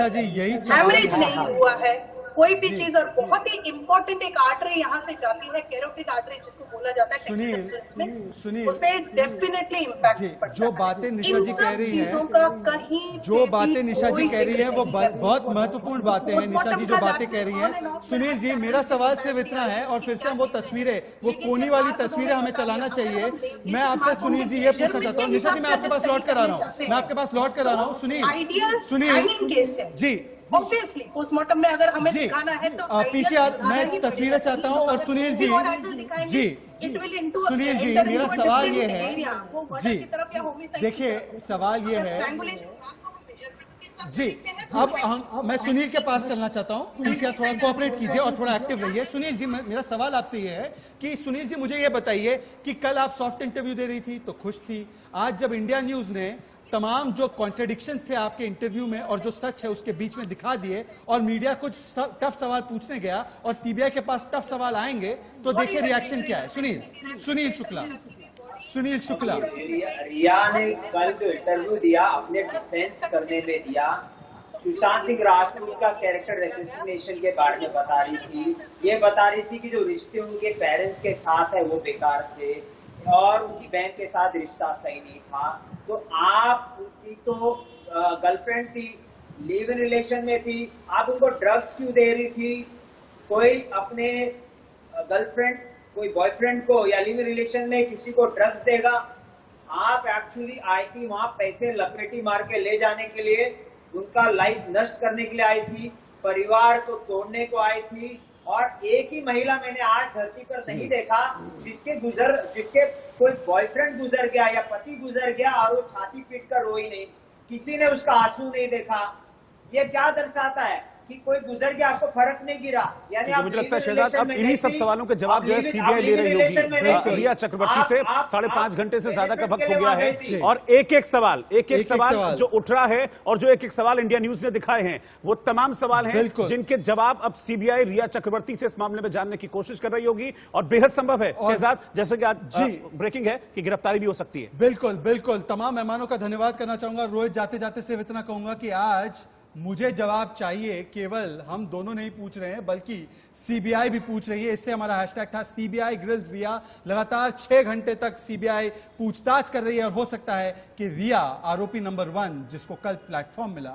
हैमरेज नहीं हुआ है कोई भी चीज। और बहुत ही इंपॉर्टेंट एक आर्टरी यहाँ से जाती है, कैरोटिड आर्टरी जिसको बोला जाता है, सुनिए उसमें डेफिनेटली इम्पैक्ट। जो बातें निशा जी कह रही हैं, वो बहुत महत्वपूर्ण बातें हैं। निशा जी जो बातें कह रही हैं, सुनील जी मेरा सवाल सिर्फ इतना है, और फिर से हम वो तस्वीरें, वो कोनी वाली तस्वीरें हमें चलाना चाहिए। मैं आपसे सुनील जी ये पूछना चाहता हूँ, निशा जी मैं आपके पास लौट कर आ रहा हूँ, सुनील जी, ऑब्वियसली पोस्टमार्टम में अगर हमें दिखाना है तो पीसीआर मैं तस्वीरें चाहता हूं। और सुनील जी सुनील जी मेरा सवाल ये है जी, देखिए सवाल ये है जी, अब मैं सुनील के पास चलना चाहता हूं। पीसीआर थोड़ा कोऑपरेट कीजिए और थोड़ा एक्टिव रहिए। सुनील जी मेरा सवाल आपसे ये है कि सुनील जी मुझे ये बताइए कि कल आप सॉफ्ट इंटरव्यू दे रही थी तो खुश थी, आज जब इंडिया न्यूज ने तमाम जो कॉन्ट्रडिक्शंस थे आपके इंटरव्यू में और जो सच है उसके बीच में दिखा दिए, और मीडिया कुछ टफ सवाल पूछने गया और सीबीआई के पास टफ सवाल आएंगे, तो देखिए रिएक्शन क्या है। सुनील शुक्ला रिया ने कल जो इंटरव्यू दिया अपने डिफेंस करने में दिया, सुशांत सिंह राजपूत का कैरेक्टर असैसिनेशन के बारे में बता रही थी, ये बता रही थी कि जो रिश्ते उनके पेरेंट्स के साथ है वो बेकार थे और उनकी बहन के साथ रिश्ता सही नहीं था। तो आप उनकी तो गर्लफ्रेंड थी, लिव इन रिलेशन में थी, आप उनको ड्रग्स क्यों दे रही थी? कोई अपने गर्लफ्रेंड, कोई बॉयफ्रेंड को या लिव इन रिलेशन में किसी को ड्रग्स देगा? आप एक्चुअली आई थी वहां पैसे लपेटी मार के ले जाने के लिए, उनका लाइफ नष्ट करने के लिए आई थी, परिवार को तोड़ने को आई थी। और एक ही महिला मैंने आज धरती पर नहीं देखा जिसके कोई बॉयफ्रेंड गुजर गया या पति गुजर गया और वो छाती पीट कर रोई नहीं, किसी ने उसका आंसू नहीं देखा। ये क्या दर्शाता है कि कोई गुजर गया, आपको फर्क नहीं गिरा? यानी आप मुझे लगता है शहजाद अब इन्हीं सब सवालों के जवाब जो है सीबीआई ले रही होगी। रिया चक्रवर्ती से 5.5 घंटे से ज्यादा का वक्त हो गया है और एक एक सवाल जो उठ रहा है और जो एक एक सवाल इंडिया न्यूज ने दिखाए हैं, वो तमाम सवाल हैं जिनके जवाब अब सीबीआई रिया चक्रवर्ती से इस मामले में जानने की कोशिश कर रही होगी और बेहद संभव है शहजाद, जैसे कि आज ब्रेकिंग है कि गिरफ्तारी भी हो सकती है। बिल्कुल तमाम मेहमानों का धन्यवाद करना चाहूंगा। रोहित जाते जाते सिर्फ इतना कहूंगा कि आज मुझे जवाब चाहिए, केवल हम दोनों नहीं पूछ रहे हैं बल्कि सीबीआई भी पूछ रही है, इसलिए हमारा हैशटैग था सीबीआई ग्रिल्स रिया। लगातार 6 घंटे तक सीबीआई पूछताछ कर रही है और हो सकता है कि रिया आरोपी नंबर 1 जिसको कल प्लेटफॉर्म मिला